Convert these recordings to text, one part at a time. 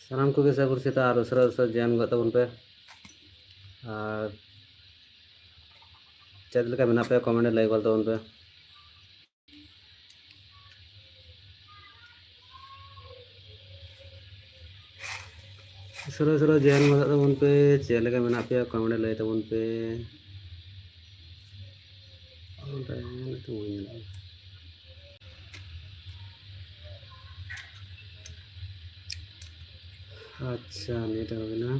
ᱥᱟᱱᱟᱢ ᱠᱚᱜᱮ ᱥᱟᱹᱜᱩᱱ ᱥᱮᱛᱟᱜ ᱟᱨ ᱩᱥᱟᱹᱨᱟ ᱩᱥᱟᱹᱨᱟ ᱡᱚᱭᱮᱱ ᱜᱚᱫ ᱛᱟᱵᱚᱱ ᱯᱮ ᱟᱨ ᱪᱮᱫ ᱞᱮᱠᱟ ᱢᱮᱱᱟᱜ ᱯᱮᱭᱟ ᱠᱚᱢᱮᱱᱴ ᱨᱮ ᱞᱟᱹᱭ ᱜᱚᱫ ᱛᱟᱵᱚᱱ ᱯᱮ। ᱩᱥᱟᱹᱨᱟ ᱩᱥᱟᱹᱨᱟ ᱡᱚᱭᱮᱱ ᱜᱚᱫ ᱛᱟᱵᱚᱱ ᱯᱮ ᱪᱮᱫ ᱞᱮᱠᱟ ᱢᱮᱱᱟᱜ ᱯᱮᱭᱟ ᱠᱚᱢᱮᱱᱴ ᱨᱮ ᱞᱟᱹᱭ ᱛᱟᱵᱚᱱ ᱯᱮ। আচ্ছা এটা হবে না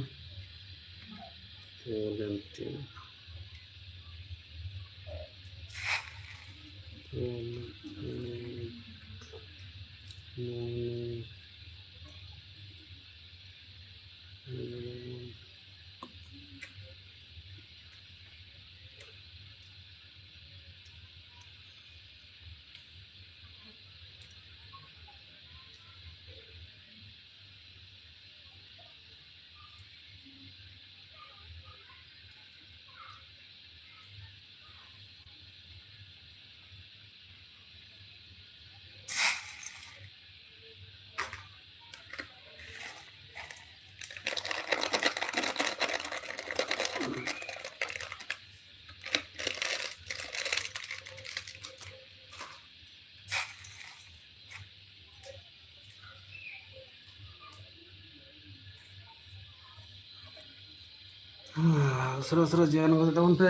उस जॉइन कर तब पे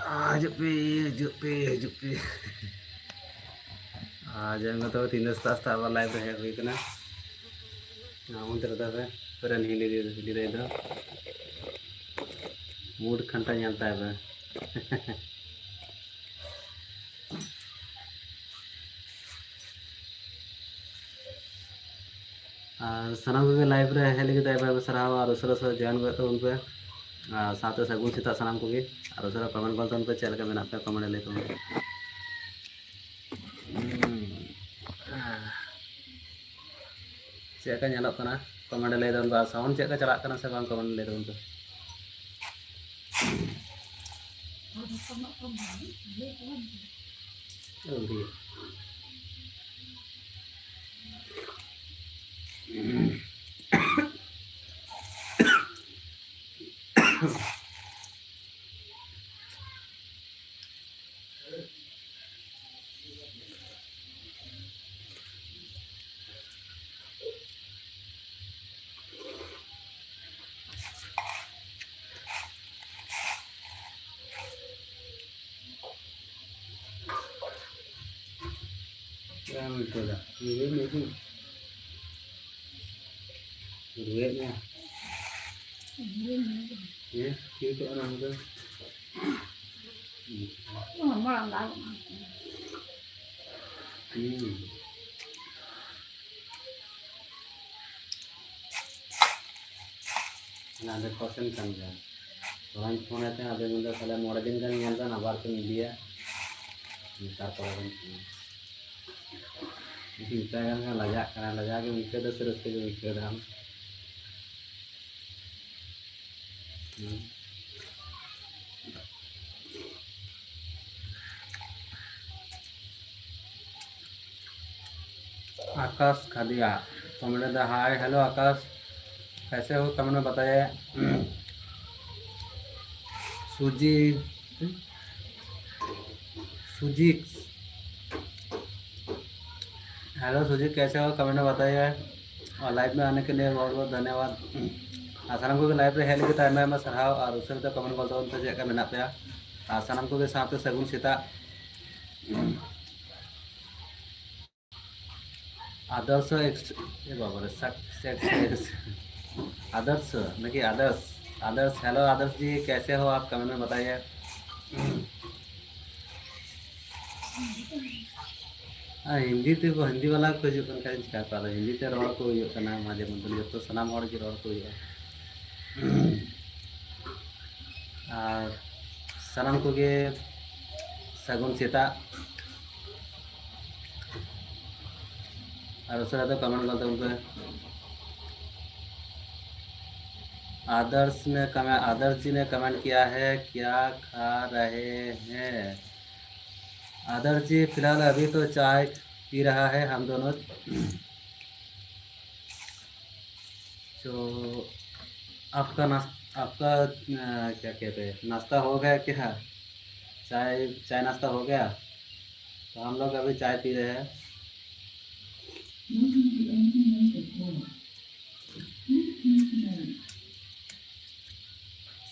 हजू पे जॉइन कर तीन दस्ता अब लाइव रे हेज हुई उन तरह पे हिली मूड खंटा नलता है सारा को लाइव रे हेज लगे सारा और उस जॉइन कर तब पे साथ सगुन सेता सामान को और उस कमेंट गलतन पे चल मेना पे कमेंट ले तब चेका नलना कमेंट ले तब साउंड चेका चलना से कमेंट ले तब percent kan gaya orang phone ate ade mende sale more din kan nyal kan abar ke media tar pore kan kita kan lajak ke mikir da serus ke mikir da आकाश खादिया comment दा hi hello आकाश कैसे हो comment में बताइए सूजी सूजी hello सूजी कैसे हो कमेंट में बताइए और लाइव में आने के लिए बहुत बहुत धन्यवाद सामान को लाइव रे हेज लगे आयमा साराव और उसे कमेंट गलत पे चेक मेना पे सामान को साथ सगुन सेता आदर्श बाबा आदर्श देखिए आदर्श हेलो आदर्श जी कैसे हो आप कमेंट में बताइए हिंदी ते हिंदी वाला को चिका पा हिंदी ते रड़ को माजे मध्य जो सामान रड़ को सामान को सगुन सेता और उस कमेंट करते उनको आदर्श जी ने कमेंट किया है क्या खा रहे हैं आदर्श जी फिलहाल अभी तो चाय पी रहा है हम दोनों तो आपका क्या कहते हैं, नाश्ता हो गया क्या? चाय चाय नाश्ता हो गया? तो हम लोग अभी चाय पी रहे हैं।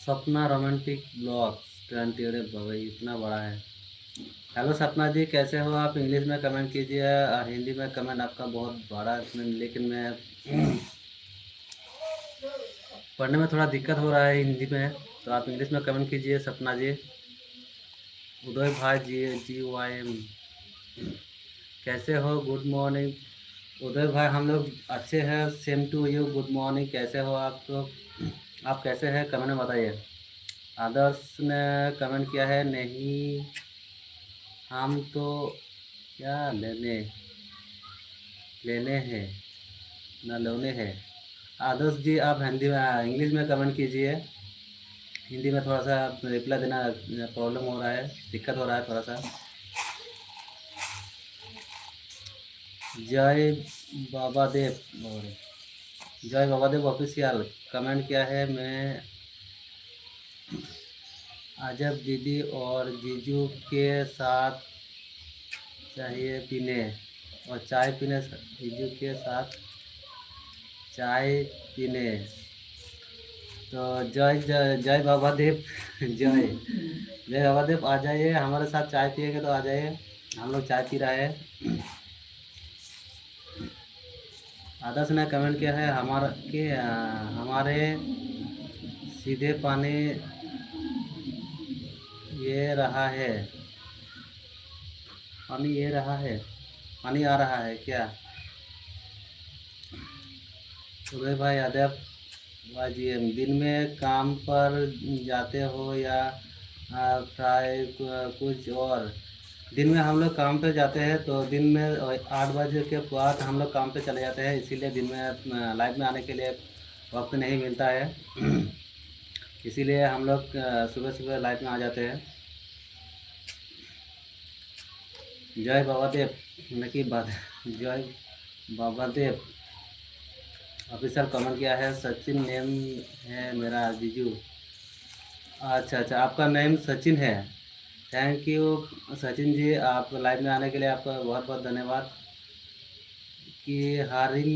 सपना रोमांटिक ब्लॉग्स 20। अरे बाबा इतना बड़ा है। हेलो सपना जी, कैसे हो आप? इंग्लिश में कमेंट कीजिए और हिंदी में कमेंट आपका बहुत बड़ा है, लेकिन मैं पढ़ने में थोड़ा दिक्कत हो रहा है हिंदी में, तो आप इंग्लिश में कमेंट कीजिए सपना जी। उदय भाई GYM, कैसे हो? गुड मॉर्निंग उदय भाई, हम लोग अच्छे हैं। Same to you, good morning. कैसे हो आप? तो आप कैसे हैं कमेंट में बताइए। आदर्श ने कमेंट किया है, नहीं हम तो क्या लेने लेने हैं ना लोने हैं। आदर्श जी आप हिंदी में इंग्लिश में कमेंट कीजिए। हिंदी में थोड़ा सा रिप्लाई देना प्रॉब्लम हो रहा है, दिक्कत हो रहा है थोड़ा सा। जय बाबा देव और जय बाबा देव ऑफिशियल कमेंट किया है, मैं अजब दीदी और जीजू के साथ चाहिए पीने और चाय पीने, जीजू के साथ चाय पीने। तो जय जय जय बाबा देव जय जय बाबा देव, आ जाइए हमारे साथ चाय पिएंगे तो आ जाइए, हम लोग चाय पी रहे हैं। आदर्श ने कमेंट किया है हमारे सीधे पानी ये रहा है, पानी ये रहा है, पानी आ रहा है क्या? उदय भाई यादव भाई, दिन में काम पर जाते हो या फ्राई कुछ और? दिन में हम लोग काम पे जाते हैं, तो दिन में 8 बजे के बाद हम लोग काम पे चले जाते हैं, इसीलिए दिन में लाइव में आने के लिए वक्त नहीं मिलता है। इसीलिए हम लोग सुबह सुबह लाइव में आ जाते हैं। जय बाबा देव नकी बात जय बाबा देव ऑफिसर कमेंट किया है, सचिन नेम है मेरा जीजू। अच्छा अच्छा, आपका नेम सचिन है। थैंक यू सचिन जी, आप लाइव में आने के लिए आपका बहुत बहुत धन्यवाद। कि हारिम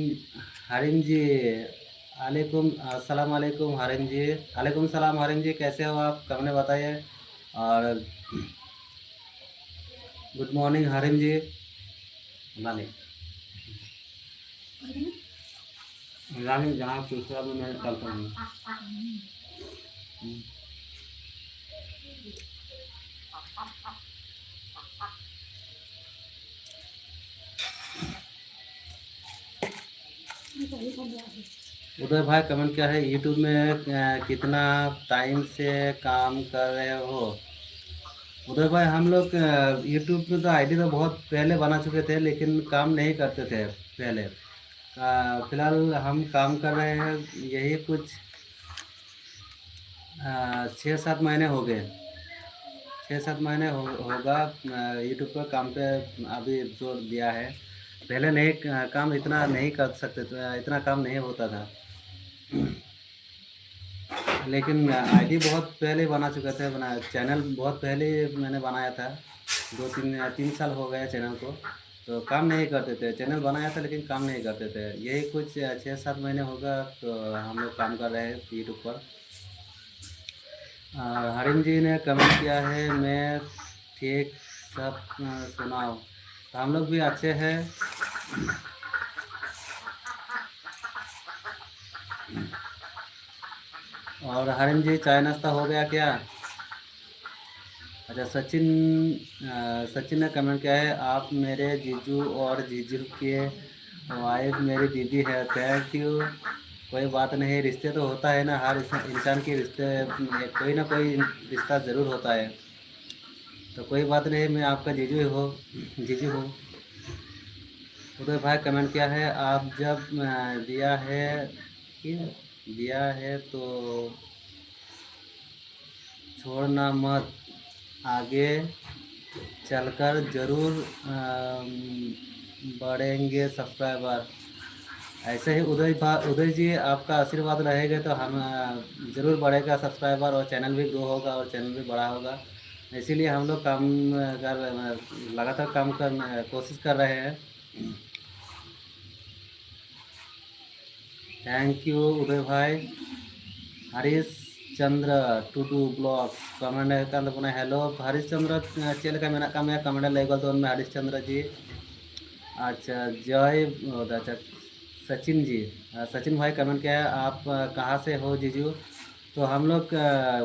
हारिम जी, अलैकुम अस्सलाम वालेकुम हारिम जी। अलैकुम सलाम हारिम जी, कैसे हो आप कमेंट बताइए। और गुड मॉर्निंग हारिम जी। नानी रानी जहाँ दूसरा में मैं चलता हूँ। उदय भाई कमेंट क्या है, यूट्यूब में कितना टाइम से काम कर रहे हो? उदय भाई हम लोग यूट्यूब में तो आईडी तो बहुत पहले बना चुके थे, लेकिन काम नहीं करते थे पहले। फिलहाल हम काम कर रहे हैं, यही कुछ 6-7 महीने हो गए। 6-7 महीने होगा यूट्यूब पर काम पे अभी जोर दिया है। पहले नहीं काम इतना नहीं कर सकते थे, इतना काम नहीं होता था। लेकिन आईडी बहुत पहले बना चुका था, चैनल बहुत पहले मैंने बनाया था। 2-3 साल हो गए चैनल को, तो काम नहीं करते थे। चैनल बनाया था लेकिन काम नहीं करते थे। यही कुछ 6-7 महीने होगा तो हम लोग काम कर रहे हैं यूट्यूब पर। हरिम जी ने कमेंट किया है, मैं ठीक सब सुनाओ। तो हम लोग भी अच्छे हैं। और हरिम जी चाय नाश्ता हो गया क्या? अच्छा सचिन ने कमेंट किया है, आप मेरे जीजू और जीजू के वाइफ मेरी दीदी है। Thank you. कोई बात नहीं, रिश्ते तो होता है ना, हर इंसान के रिश्ते कोई ना कोई रिश्ता ज़रूर होता है। तो कोई बात नहीं, मैं आपका जीजू हूँ। उदय भाई कमेंट किया है, आप जब दिया है तो छोड़ना मत, आगे चलकर ज़रूर बढ़ेंगे सब्सक्राइबर। ऐसे ही उदय जी आपका आशीर्वाद रहेगा तो हम ज़रूर बढ़ेगा सब्सक्राइबर, और चैनल भी ग्रो होगा और चैनल भी बड़ा होगा। इसीलिए हम लोग काम कर लगातार काम कर कोशिश कर रहे हैं। थैंक यू उदय भाई। Harish Chandra Tudu blog comment kan punya hello Harish Chandra चेल का मेना का मैं कमेंट लेगल तो उनमें हरीश चंद्र जी। अच्छा जय अच्छा सचिन जी, सचिन भाई कमेंट किया है, आप कहाँ से हो जीजू? तो हम लोग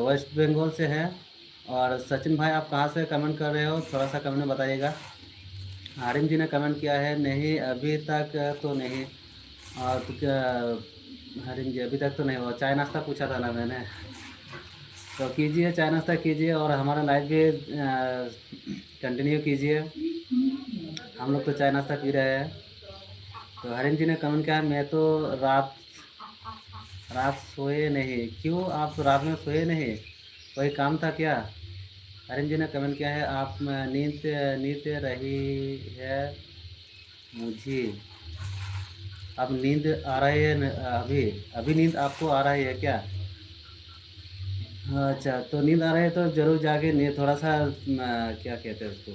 वेस्ट बंगाल से हैं। और सचिन भाई आप कहाँ से कमेंट कर रहे हो, थोड़ा सा कमेंट में बताइएगा। हारिम जी ने कमेंट किया है नहीं अभी तक तो नहीं। और तो क्या हारिम जी अभी तक तो नहीं हुआ, चाय नाश्ता पूछा था ना मैंने। तो कीजिए चाय नाश्ता कीजिए और हमारा लाइव भी कंटिन्यू कीजिए। हम लोग तो चाय नाश्ता पी रहे हैं। तो हरिम जी ने कमेंट किया है मैं तो रात रात सोए नहीं। क्यों आप रात में सोए नहीं, कोई काम था क्या? हरिम जी ने कमेंट किया है आप नींद नींद रही है मुझे। अब नींद आ रही है अभी अभी नींद आपको आ रही है क्या? अच्छा तो नींद आ रही है तो जरूर जाके नींद थोड़ा सा क्या कहते हैं उसको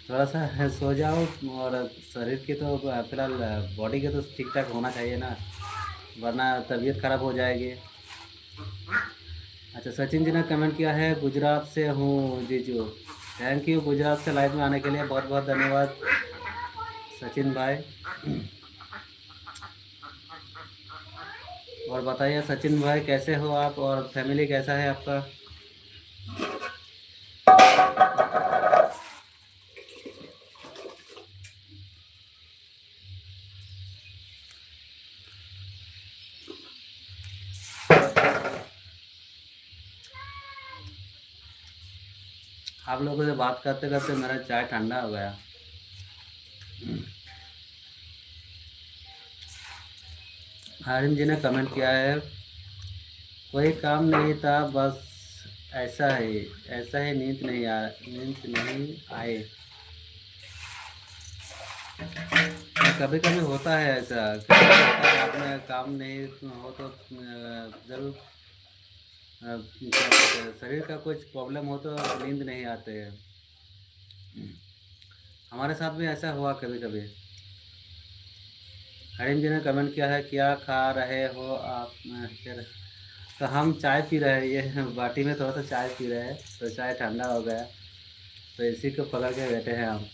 थोड़ा सा सो जाओ। और शरीर के तो फिलहाल बॉडी के तो ठीक ठाक होना चाहिए ना, वरना तबीयत खराब हो जाएगी। अच्छा सचिन जी ने कमेंट किया है गुजरात से हूँ जीजू। थैंक यू गुजरात से लाइव में आने के लिए बहुत बहुत धन्यवाद सचिन भाई। और बताइए सचिन भाई कैसे हो आप, और फैमिली कैसा है आपका? आप लोगों से बात करते करते मेरा चाय ठंडा हो गया। हारिम जी ने कमेंट किया है कोई काम नहीं था बस ऐसा ही नींद नहीं आए। कभी कभी होता है ऐसा, कभी होता है आप में काम नहीं हो तो ज़रूर क्या कहते हैं शरीर का कुछ प्रॉब्लम हो तो नींद नहीं आते हैं। हमारे साथ भी ऐसा हुआ कभी कभी। हरीम जी ने कमेंट किया है क्या खा रहे हो आप? तो हम चाय पी रहे हैं, ये बाटी में थोड़ा सा चाय पी रहे हैं तो चाय ठंडा हो गया तो इसी को पकड़ के बैठे हैं हम।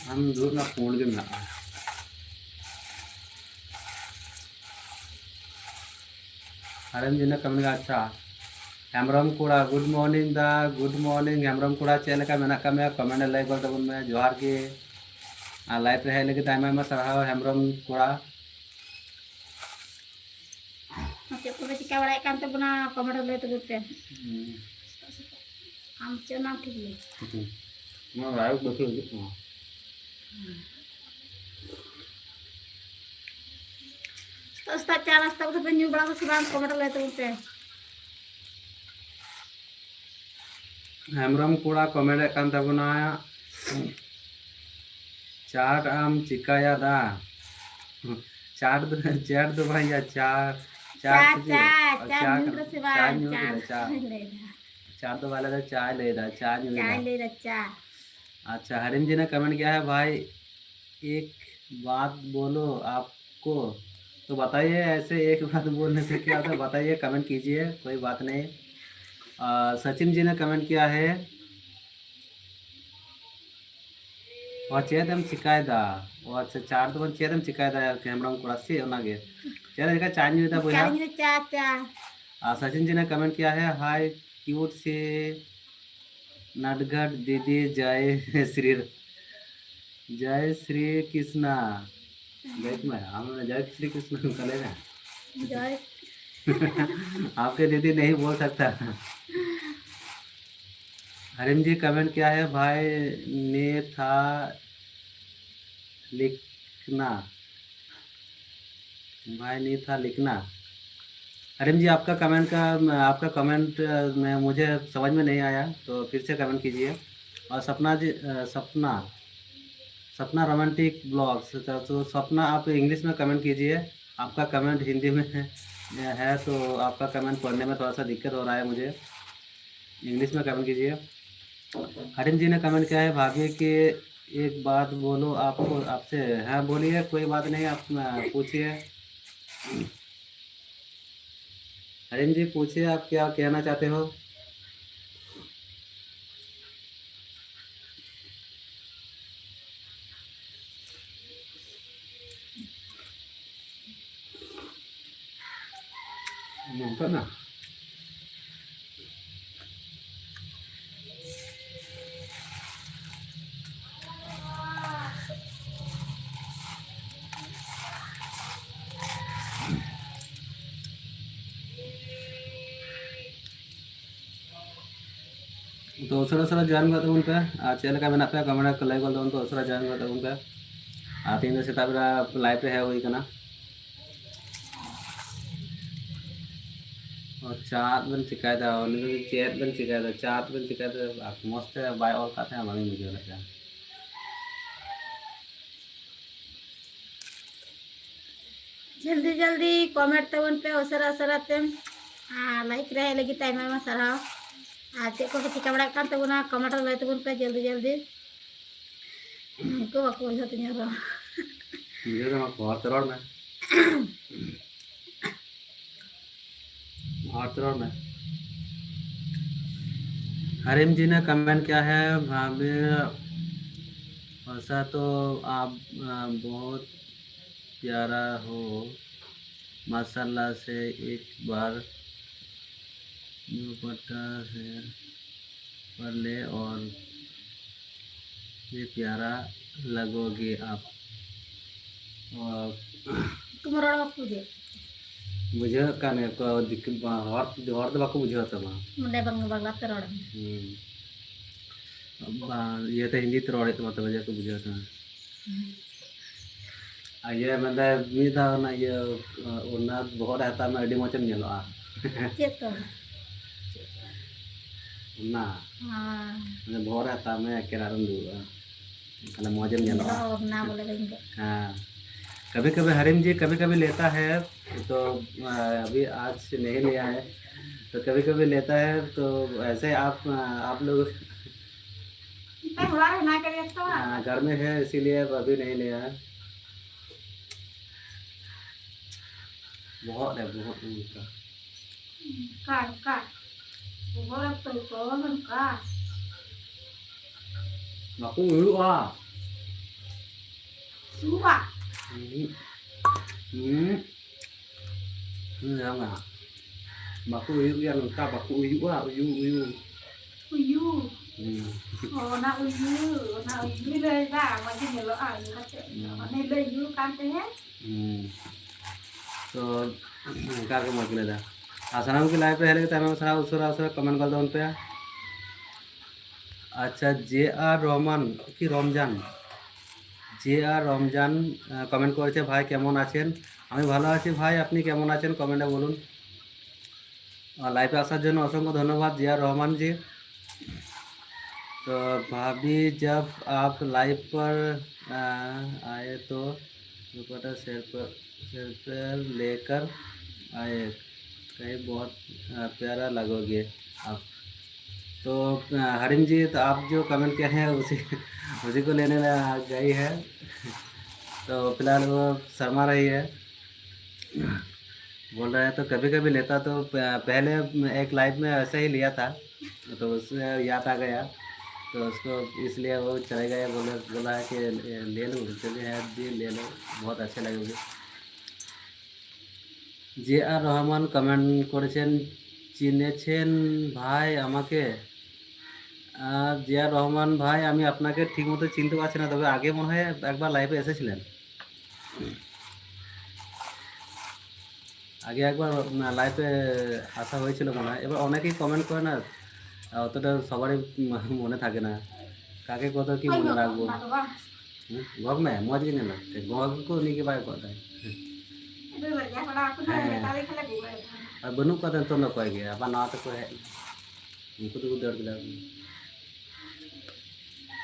हम दूर ना फोन के ना। हरम जी ने कमेंट किया अच्छा हेमरम कुड़ा गुड मॉर्निंग दा गुड मॉर्निंग हेमरम कुड़ा चेल का मेना का मैं कमेंट लाइक कर तबन में जोहार के लाइफ रहे लेके टाइम में सराहा हेमरम कुड़ा Macam apa sih kawalai kan tu puna kamar boleh tu betul. Am cina tu. मैं लाइव बेठे हो। Stat cara stat tu penyu berapa sekarang kamar boleh tu betul. Hembram कुड़ा कमेंट kan तबना चाट आम चिकाया दा चाट दो भैया चाट चाट Ca nyuruh sih चाय bang, new ca दे चाय चाट दो वाला था चाय ले रहा चाय न्यू ca दे। le dah ca. अच्छा हरीम जी ने कमेंट किया है भाई एक बात बोलो आपको। तो बताइए ऐसे एक बात बोलने से क्या होता है, बताइए कमेंट कीजिए कोई बात नहीं। सचिन जी ने कमेंट किया है और चेदम चिकायदा और अच्छा चार तो चेदम चिकायदा कैमरा कुड़ा से ओनागे चेदम का चाय नहीं देता बोया। Sekarang ini ca ca. Sachin ji ने कमेंट किया है हाय क्यूट से नटघट दीदी जय श्री कृष्णा। देख मैं हम जय श्री कृष्ण कले ना Joy. आपके दीदी नहीं बोल सकता। हरिम जी कमेंट किया है भाई ने था लिखना भाई नहीं था लिखना। हरीम जी, आपका कमेंट में मुझे समझ में नहीं आया, तो फिर से कमेंट कीजिए। और सपना जी, सपना रोमांटिक ब्लॉग्स, तो सपना आप इंग्लिश में कमेंट कीजिए। आपका कमेंट हिंदी में है तो आपका कमेंट पढ़ने में थोड़ा सा दिक्कत हो रहा है मुझे। इंग्लिश में कमेंट कीजिए। हरीम जी ने कमेंट किया है, भाभी कि एक बात बोलो, आपको आपसे। हाँ बोलिए, कोई बात नहीं, आप पूछिए। हरीम जी पूछिए, आप क्या कहना चाहते हो। ना तो usura join gak teman pe, channel kami nak pe kamera ke like teman, to usura join gak teman pe. Artinya seta bera live है वही करना। और चार बन शिकायत है, और नहीं चेयर बन शिकायत है, चार बन शिकायत है, आप मस्त है बाय और खाते हैं हमारे मुझे लगता है। जल्दी जल्दी कमेंट तबन पे उसरा उसरा तेम लाइक रहे लगी टाइम में सराव आज को चिका बड़ा कान तबना कमेंट ले तबन पे जल्दी जल्दी को बाको होत न्यारो मुझे तो बहुत तरह में, बहुत तरह में। हरीम जी ने कमेंट किया है, भाभी ऐसा तो आप बहुत प्यारा हो माशाल्लाह से, एक बार दुपट्टा शेयर कर ले और ये प्यारा लगोगे आप। और तुम्हारा बापू दे मुझे काने को हर तो बाको मुझे होता मां मुंडे बंग बंगला पे रोड ये तो हिंदी तो रोड़े तो मतलब मुझे को मुझे होता ये मतलब मी था ना ये उन्ना बहुत रहता मैं अड़ी मोचम नेलो आ चेतो ना हां मैं बहुत रहता मैं केरारन दू खाना मोचम नेलो ना बोले देंगे। हाँ, कभी कभी हरीम जी कभी कभी लेता है, तो अभी आज नहीं लिया है, तो कभी कभी लेता है, तो ऐसे आप लोग घर में है इसीलिए अभी नहीं लिया है। बहुत है बहुत ऊँचा काट काट बहुत तो कौन काट aku dulu सुवा ya nggak baku uyu yang lengkap, baku uyu uyu uyu oh na uyuเลยจ้าวันที่เราอ่านนะเจ๊ในเลยยูกันเต้तो कार के मत ले दा आसाराम की लाइव पे है, लेकिन मैं सारा उसरा उसरा कमेंट कर दो उन पे। अच्छा JR রহমান কি রমজান, JR রমজান কমেন্ট করেছে, ভাই কেমন আছেন। আমি ভালো আছি ভাই, আপনি কেমন আছেন কমেন্টে বলুন। और लाइव पे आसार जন্য असंख्य धन्यवाद JR রহমান जी। तो भाभी जब आप लाइव पर आए तो दुपट्टा सिर पर लेकर आए, कहीं बहुत प्यारा लगोगे आप। तो हरीम जी, तो आप जो कमेंट किए हैं उसी को लेने गई है, तो फिलहाल वो शर्मा रही है, बोल रहा है। तो कभी कभी लेता, तो पहले एक लाइव में ऐसे ही लिया था, तो उससे याद आ गया, तो उसको इसलिए वो चले गए, बोला है कि ले लो, चलिए है जी ले लो, बहुत अच्छे लगेंगे। JR রহমান কমেন্ট করেছেন, চিনেছেন ভাই আমাকে। JR রহমান ভাই, আমি আপনাকে ঠিকমতো চিনতে পারছি না, তবে আগে মনে হয় একবার লাইভে এসেছিলেন, আগে একবার লাইভে আসা হয়েছিল মনে হয়। এবার অনেকেই কমেন্ট করে না, অতটা সবারই মনে থাকে না, কাকে কত কি মনে রাখবো। ঘর में मौज की नहीं लगते, घोग को नहीं के बारे पता है। और बनू का तो न कोई गया अब ना तो कोई है उनको तो दर्द लगा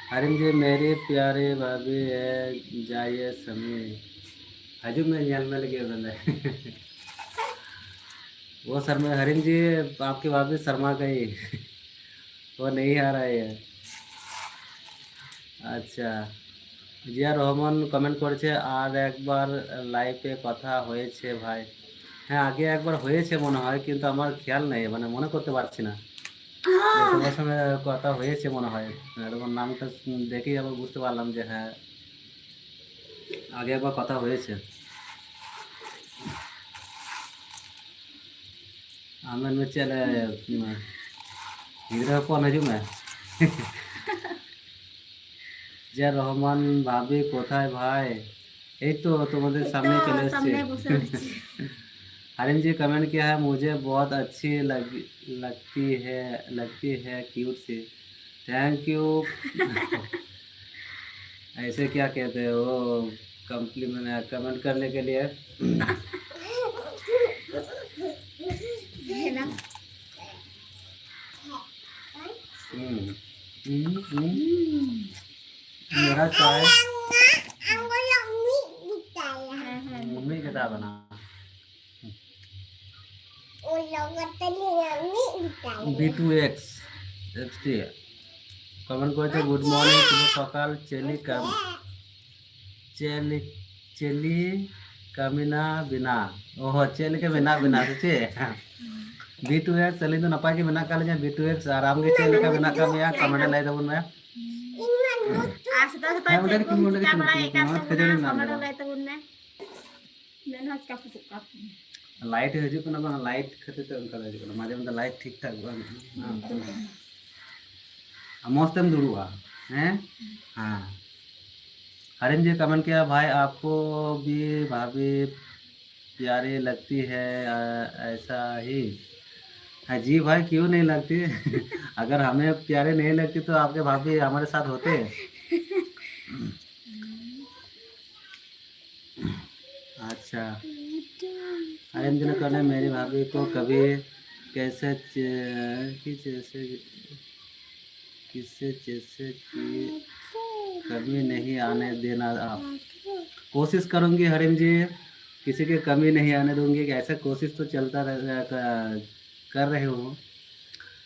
हरिम जी मेरी प्यारी भाभी है जाइए समी हजू में यहाँ में लगे बंदे वो शर्मा हरिम जी आपकी भाभी शर्मा गई वो नहीं आ रहा है अच्छा জিয়া রহমান কমেন্ট করেছে আর একবার লাইভে কথা হয়েছে ভাই হ্যাঁ আগে একবার হয়েছে মনে হয় কিন্তু আমার খেয়াল নেই মানে মনে করতে পারছি না যে তোমার সঙ্গে কথা হয়েছে মনে হয় তোমার নামটা দেখেই আবার বুঝতে পারলাম যে হ্যাঁ আগে একবার কথা হয়েছে আমার চলে গিদ্রা কোন হজু মে জিয়া রহমান ভাবি কোথায় ভাই এই তো তোমাদের সামনে চলে এসেছে सामने बसे रही हरिम जी कमेंट किया है मुझे बहुत अच्छी लगती है क्यूट सी थैंक यू ऐसे क्या कहते हो कम्प्लीमेंट कमेंट करने के लिए है ना मेरा चाय है मम्मी किताब बना B2X XT কমেন্ট করেছে গুড মর্নিং শুভ সকাল চেলি কামিনা বিনা ওহো চেলি के बिना बिना से B2X चली तो नपा के बिना काले जा B2X आराम के चेली का बिना का मैं कमेंट लाई दबन मैं आज तो हाँ, मुझे किन मुझे किन खजड़ी नाम कमेंट दे लाइते बुन में मैंने आज का लाइट हजू कना बना लाइट खते तो उनका हजू कना माजे में लाइट ठीक ठाक बन मस्त में दुरुआ हैं हाँ हरिम जी कमेंट किया भाई आपको भी भाभी प्यारी लगती है ऐसा ही हाँ जी भाई क्यों नहीं लगती अगर हमें प्यारे नहीं लगती तो आपके भाभी हमारे साथ होते अच्छा हरिम जी ने कहना मेरी भाभी को कभी कैसे जैसे किससे जैसे कि कमी नहीं आने देना आप कोशिश करूंगी हरिम जी किसी की कमी नहीं आने दूंगी कि ऐसा कोशिश तो चलता कर रहे हो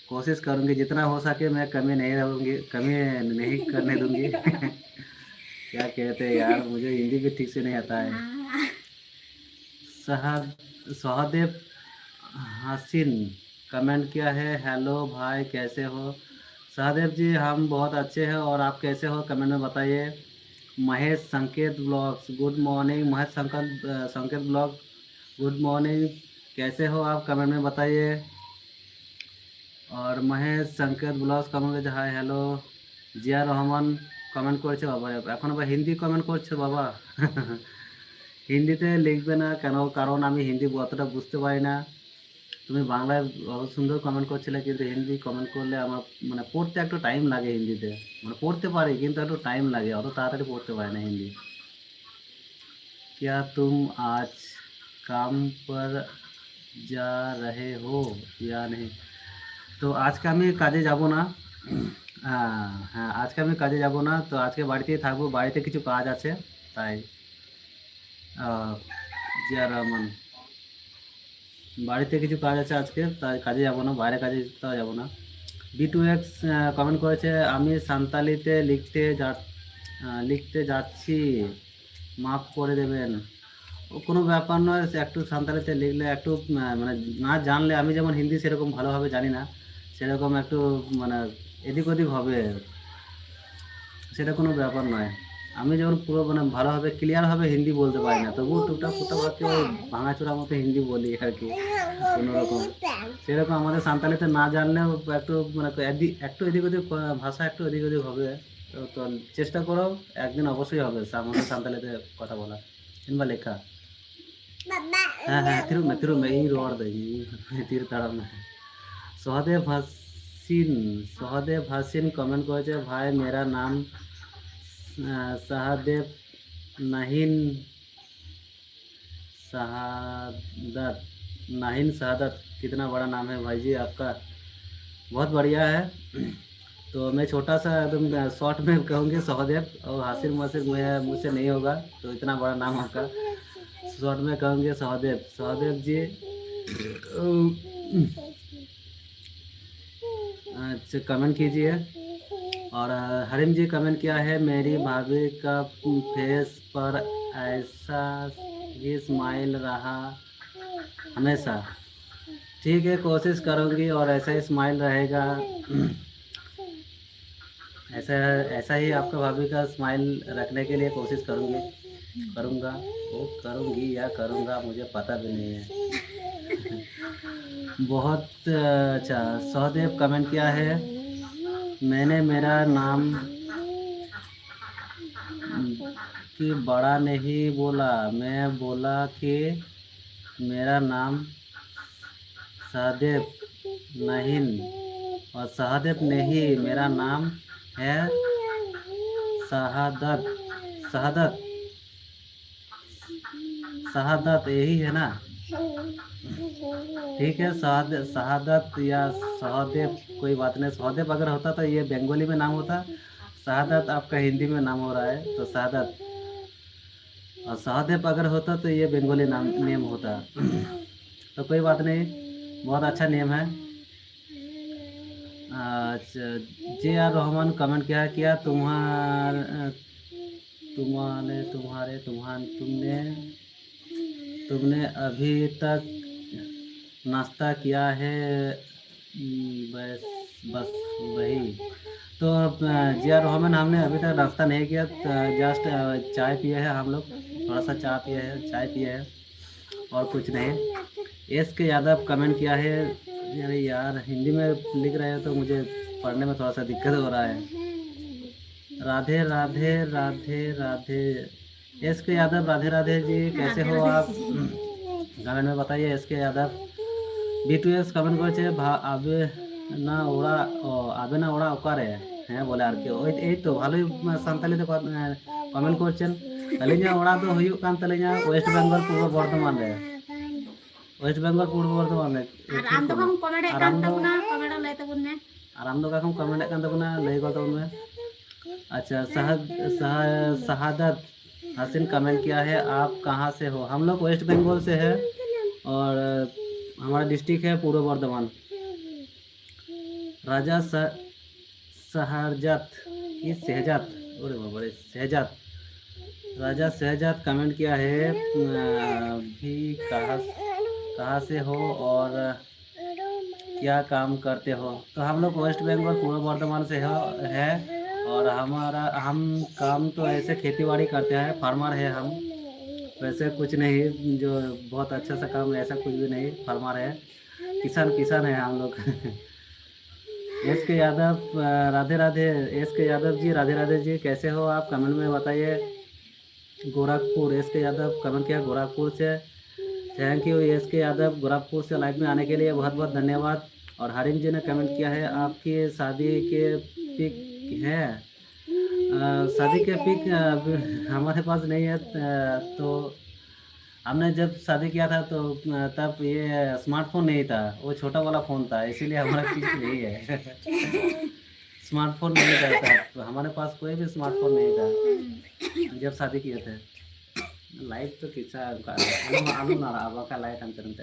कोशिश करूंगी जितना हो सके मैं कमी नहीं रहूंगी कमी नहीं करने दूंगी क्या कहते हैं यार मुझे हिंदी भी ठीक से नहीं आता है सहदेव हसीन कमेंट किया है हेलो भाई कैसे हो सहदेव जी हम बहुत अच्छे हैं और आप कैसे हो कमेंट में बताइए महेश संकेत ब्लॉग्स गुड मॉर्निंग महेश संकेत ब्लॉग गुड मॉर्निंग कैसे हो आप कमेंट में बताइए और महेश संकेत ब्लॉग्स कमेंट में हाय हेलो जिया रहमान कमेंट করেছে বাবা এখন আবার হিন্দি কমেন্ট করছে বাবা হিন্দিতে লিখবে না কেন কারণ আমি হিন্দি অতটা বুঝতে পারি না তুমি বাংলায় অত সুন্দর কমেন্ট করছিলে কিন্তু হিন্দি কমেন্ট করলে আমার মানে পড়তে একটু টাইম লাগে হিন্দিতে মানে পড়তে পারি কিন্তু একটু টাইম লাগে অত তাড়াতাড়ি পড়তে পারি না হিন্দি क्या तुम आज काम पर जा रहे हो या नहीं তো আজকে আমি কাজে যাব না হ্যাঁ আজকে আমি কাজে যাব না তো আজকে বাড়িতেই থাকবো বাড়িতে কিছু কাজ আছে তাই জিয়া রহমান বাড়িতে কিছু কাজ আছে আজকে তাই কাজে যাব না বাইরে কাজে তাও যাব না B2X কমেন্ট করেছে আমি সান্তালিতে লিখতে যাচ্ছি মাফ করে দেবেন ও কোনো ব্যাপার নয় একটু সান্তালিতে লিখলে একটু মানে না জানলে আমি যেমন হিন্দি সেরকম ভালোভাবে জানি না সেরকম একটু মানে এদিক ওদিক হবে সেটা কোনো ব্যাপার নয় আমি যেমন পুরো মানে ভালোভাবে ক্লিয়ারভাবে হিন্দি বলতে পারি না তবুও টুকটাক ফুটাফাটি ওই ভাঙাচোরা মতো হিন্দি বলি আর কি কোনোরকম সেরকম আমাদের সান্তালিতে না জানলেও একটু মানে একটু এদিক ওদিক ভাষা একটু এদিক ওদিক হবে তো চেষ্টা করো একদিন অবশ্যই হবে আমাদের সান্তালিতে কথা বলা কিংবা লেখা হ্যাঁ হ্যাঁ তিরু মে এই रोड देगी तीर ताड़ा में सहदेव हसीन कमेंट करेছে भाई मेरा नाम सहदेव नहीं शहादत नाहिन शहादत, कितना बड़ा नाम है भाई जी आपका, बहुत बढ़िया है। तो मैं छोटा सा एकदम शॉर्ट में कहूँगी सहदेव, और हासिल मासिल मैं मुझसे नहीं होगा, तो इतना बड़ा नाम आपका शॉर्ट में कहूँगी सहदेव। सहदेव जी अच्छा कमेंट कीजिए। और हरीम जी कमेंट किया है, मेरी भाभी का फेस पर ऐसा ही स्माइल रहा हमेशा। ठीक है, कोशिश करूँगी और ऐसा ही स्माइल रहेगा। ऐसा ऐसा ही आपका भाभी का स्माइल रखने के लिए कोशिश करूँगा। वो करूँगी या करूँगा मुझे पता भी नहीं है। बहुत अच्छा। सहदेव कमेंट किया है, मैंने मेरा नाम कि बड़ा नहीं बोला, मैं बोला कि मेरा नाम सहदेव नहीं, और सहदेव नहीं, मेरा नाम है शहादत। शहादत शहादत यही है ना? ठीक है, शहादत या सहदेव कोई बात नहीं। सहदेव अगर होता तो ये बंगाली में नाम होता, शहादत आपका हिंदी में नाम हो रहा है तो शहादत, और सहदेव अगर होता तो ये बंगाली नेम होता। तो कोई बात नहीं, बहुत अच्छा नेम है। अच्छा, JR रहमान कमेंट किया तुम्हारे तुम्हारे तुम्हारे तुमने तुमने अभी तक नाश्ता किया है? बस बस वही तो। JR रहमान, हमने अभी तक नाश्ता नहीं किया, जस्ट चाय पिए हैं हम लोग, थोड़ा सा चाय पिए हैं, चाय पिए हैं और कुछ नहीं। SK यादव कमेंट किया है, अरे यार हिंदी में लिख रहे हो तो मुझे पढ़ने में थोड़ा सा दिक्कत हो रहा है। राधे राधे राधे राधे। SK यादव राधे राधे जी, कैसे हो आप? कमेंट में बताइए। SK यादव B2S कमेंट করেছে আবে না ওরা আবে না ওরা ওকারে, হ্যাঁ বলে আর কি। ওই এই তো ভালোই সান্তালিতে কমেন্ট করছেন। তালিᱧᱟ ওরা তো ᱦᱩᱭᱩᱜ ᱠᱟᱱ ᱛᱟᱹᱞᱤᱧᱟ ওয়েস্ট বেঙ্গল পূর্ব বর্ধমান রে, ওয়েস্ট বেঙ্গল পূর্ব বর্ধমান রে। আর আমদো কাকুম কমেন্ট কান তাবুনা, কমেন্ট লাই তাবুন ᱢᱮ। আর আমদো কাকুম কমেন্ট কান তাবুনা, ᱞᱟᱹᱭ ᱠᱚ ᱛᱟᱵᱚᱱ ᱢᱮ। अच्छा, शहादत हसीन कमेंट किया है, आप कहाँ से हो? हम लोग वेस्ट बंगाल से है और हमारा डिस्ट्रिक्ट है पूर्व बर्धमान। राजा शहरजात ये शहजाद, अरे बाबा रे शहजाद, राजा शहजाद कमेंट किया है, भी कहाँ से हो और क्या काम करते हो? तो हम लोग वेस्ट बंगाल पूर्व बर्धमान से है और हम काम तो ऐसे खेती बाड़ी करते हैं, फार्मर है हम। वैसे कुछ नहीं जो बहुत अच्छा सा काम, ऐसा कुछ भी नहीं, फार्मर है, किसान है हम लोग। SK यादव राधे राधे। SK यादव जी राधे राधे जी, कैसे हो आप? कमेंट में बताइए। गोरखपुर, SK यादव कमेंट किया गोरखपुर से, thank you SK Yadav, Gorakhpur से लाइव में आने के लिए बहुत बहुत धन्यवाद। और हरीम जी ने कमेंट किया है, आपकी शादी के पिक है? शादी के पिक हमारे पास नहीं है, तो हमने जब शादी किया था तो तब ये स्मार्टफोन नहीं था, वो छोटा वाला फ़ोन था, इसीलिए हमारा पिक नहीं है। स्मार्टफोन नहीं था तब, तो हमारे पास कोई भी स्मार्टफोन नहीं था जब शादी किए थे। लाइट तो किसा आलू ना आबाका लाइट अंतरंते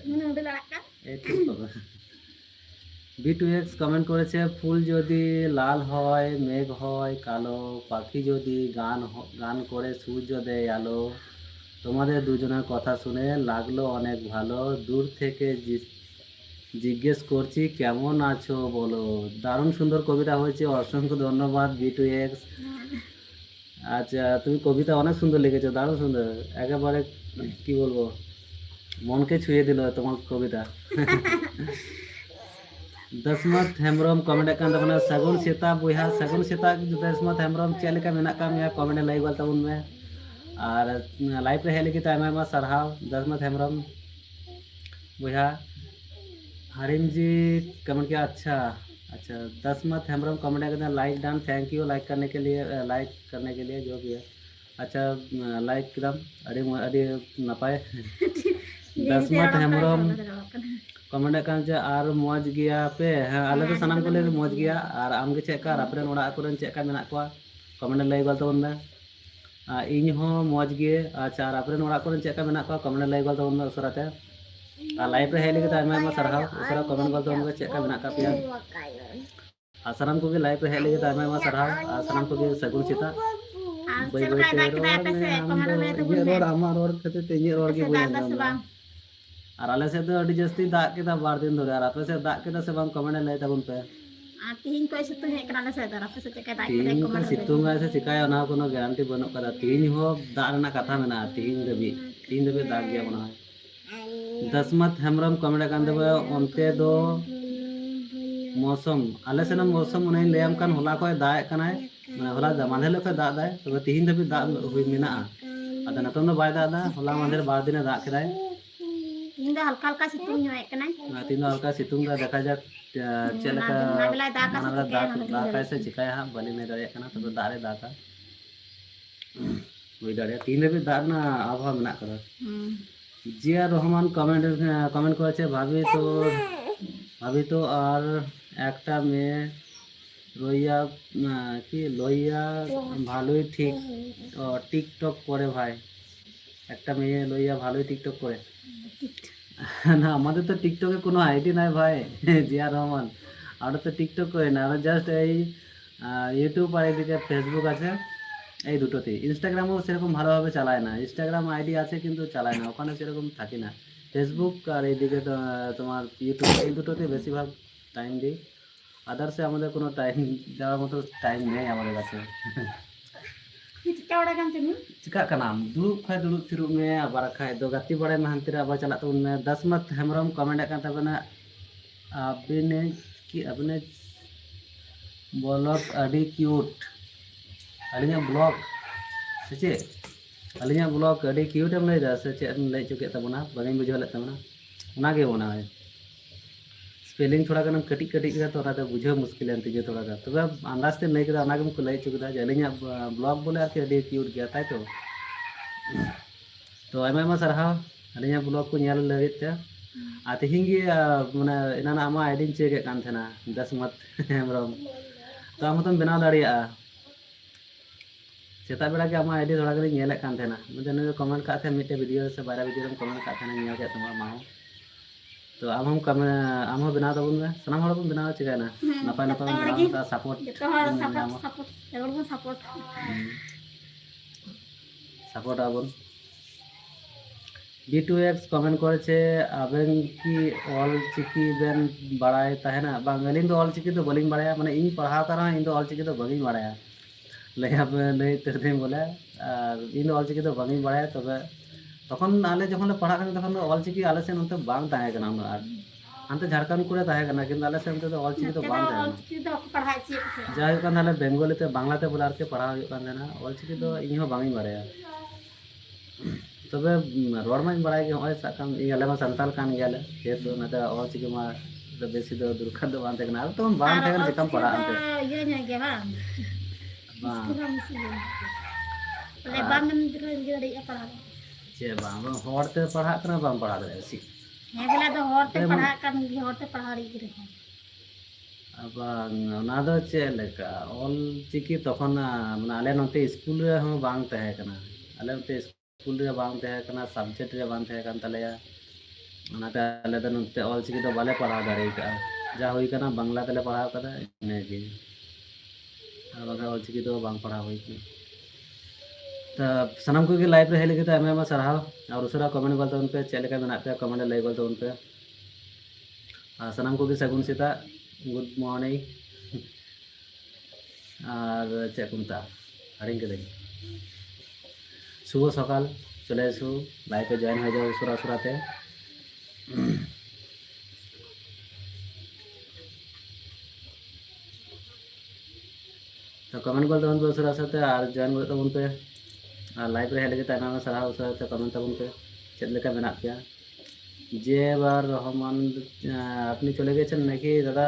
B2X কমেন্ট করেছে, ফুল যদি লাল হয়, মেঘ হয় কালো, পাখি যদি গান করে সূর্য দেয় আলো, তোমাদের দুজনের কথা শুনে লাগলো অনেক ভালো, দূর থেকে জিজ্ঞেস করছি কেমন আছো বলো। দারুণ সুন্দর কবিতা হয়েছে, অসংখ্য ধন্যবাদ B2X। আচ্ছা, তুমি কবিতা অনেক সুন্দর লিখেছো, দারুণ সুন্দর, একেবারে কি বলবো, মনকে ছুঁয়ে দিল তোমার কবিতা। दसमत हेम्ब्रम कमेंट कान तबना, सगुन सेता बुहा, सगुन सेता दसमत हेम्ब्रम चेक लेका मेना का मिया कमेंट लाई गल तबुन में। और लाइव रे हेले की आयमा सारहाव दसमत हेम्ब्रम बुहा। हरीम जी कमेंट किया, अच्छा अच्छा। दसमत हेम्ब्रम कमेंट करना, like done, thank you like करने के लिए, जो भी है। अच्छा, लाइक एकदम अड़ी नपाय दसमत Hembram comment can't J are मौज गया पे हाँ आले तो सनाम को ले मौज गया और आम के चेक का अपने ओड़ा को चेक का मेना को कमेंट लई गल तबन बे इन हो मौज गे अच्छा और अपने ओड़ा को चेक का मेना को कमेंट लई गल तबन बे उसराते और लाइव रे हेले के आयमा आयमा सरहाव उसरा कमेंट गल तबन बे चेक का मेना का पिया और सनाम को लाइव रे हेले के आयमा आयमा सरहाव और सनाम को सगुन सीता बाय बाय ते रोड आमा रोड खते ते रोड के बोल और आले से तो अड़ी जस्ती दाग के बार दिन धरे और आपे से दाग के से बांग कमेंट लय तबन पे तीन को सितुंग हे कना से दर आपे से चेक दाग के तीन को कमेंट सितुंग से चिकाय ना कोनो गारंटी बनो कदा तीन हो दाग ना कथा मेना तीन दबी दाग गया बना दसमत हेमरम कमेंट कान देबे ओनते दो मौसम आले से ना मौसम उन्हें लेम कान होला को दाग कनाय माने होला मांधेले को दाग दाय तो तीन दबी दाग हुई मेना अदा नतन दो बाय दादा होला मांधेर बार दिन दाग केदाय तीन दो हल्का हल्का सितुंग ᱧᱚᱜ कना तीन दो हल्का सितुंग दा देखा जा चलका दाग से चिकाय हां बलि नहीं दड़े कना तो दाग रे दागा हुई दड़े तीन दबी दाग ना आबहावा मेना करा जिया रहमान कमेंट করেছে ভাবি তো আর একটা মেয়ে লইয়া কি লইয়া ভালোই ঠিক টিকটক করে ভাই একটা মেয়ে লইয়া ভালোই টিকটক করে না আমাদের তো টিকটকে কোনো আইডি নাই ভাই জিয়া রহমান আমরা তো টিকটক করি না আমরা জাস্ট এই ইউটিউব আর এদিকে ফেসবুক আছে এই দুটোতেই ইনস্টাগ্রামও সেরকম ভালোভাবে চালায় না ইনস্টাগ্রাম আইডি আছে কিন্তু চালায় না ওখানে সেরকম থাকি না ফেসবুক আর এইদিকে তোমার ইউটিউব এই দুটোতে বেশিরভাগ টাইম দিই আদার্সে আমাদের কোনো টাইম দেওয়ার মতো টাইম নেই আমাদের কাছে चिका कनाम दुड़ूब खाय दुड़ूब फिरूब में आबार खाय दो गति बड़े में हंती रे आबार चला तबन में दसमत हेमरम कमेंट कान तबना अबने ब्लॉग अडी क्यूट अलिया ब्लॉग से अलिया ब्लॉग अडी क्यूट एम लैदा से चे लै चुके तबना बगिन बुझाव ले तबना उना गे बना है स्पेलिंग थोड़ा गन कटी कटी के तो रात बुझे मुश्किल है तीजे थोड़ा तब अंदाज से नहीं कदा उना को लई चुकदा जे अलिया ब्लॉग बोले आके अडी क्यूट गया ताई तो आयमा आयमा सरहाव अलिया ब्लॉग को नेल लगित ते आ तिहिं गे माने इनाना आमा आईडी चेक के कान थेना दसमत हेमरम तो आम तुम बनाव दाड़िया सेता बेड़ा के आमा आईडी थोड़ा गनी नेल कान थेना मुझे कमेंट का थे मिटे वीडियो से बारा वीडियो कमेंट का थेना नेल के तुम माओ तो आम बनाव तबन में सनाम हड़ बन बनाव चिकायना नपाय नपाय बनाव ता सपोर्ट सपोर्ट आबन B2X कमेंट করেছে আবেন কি অল চিকি বেন বাড়ায় তাহেনা বাঙালি তো অল চিকি তো বলিং বাড়ায়া মানে इन पढ़ाव कर इन तो ऑल चिकी तो बगिंग बाड़ाया लई तेरदिन बोले और इन ऑल चिकी तो बगिंग बाड़ाया तबे तखन आले जखन पढ़ा कर तखन ऑल चिकी आले से नते बांग ताहे कना और अंत झारखंड कुरे ताहे कना किंतु आले से नते तो ऑल चिकी तो बांग ताहे ऑल चिकी तो पढ़ाई ची जाय कन आले बेंगोली ते बांग्ला ते बोला के पढ़ा हो कन ना ऑल चिकी तो इन हो बांगिंग बाड़ाया तबे रोड में बड़ा के होय साकम इयाले मा संताल कान गेले जेतो नते ऑल चिकी मा तो बेसी दो दुर्खद बांग ते कना तो बांग ते कना चिकम पढ़ा अंते ये nya ge bang ले बांग मन जड़ी पढ़ा चे बांग होरते पढ़ा कना बांग पढ़ा दे सी हे बेला तो होरते पढ़ा कर होरते पढ़ा री रे अब ना दो चे लेका ऑल चिकी तखन माने आले नते स्कूल रे हम बांग तहे कना आले नते स्कूल रे बांग तहे कना सब्जेक्ट रे बांग तहे कन तलेया ओनाते आले तो नते ऑल चिकी तो बाले पढ़ा दारे का जा होई कना बांग्ला तले पढ़ा कदा ने के और ऑल चिकी तो बांग पढ़ा होई की तो सनम को लाइव रे हेले के आयमा सरहाव और उसरा कमेंट गल तबन पे चेले का मेना पे कमेंट लई गल तबन पे सनम को सगुन सीता गुड मॉर्निंग और चेकुंता हरिंग के शुभ सकाल चले आसो लाइव पे जॉइन हो जाओ उसरा उसराते तो कमेंट गल तबन पे उसरा उसराते और जॉइन गल तबन पे लाइव रे हेले के आयमा सरहाव उसराते कमेंट तबन पे चेद लेका मेना पे जे बार रहमान अपनी चले गए नाकि दादा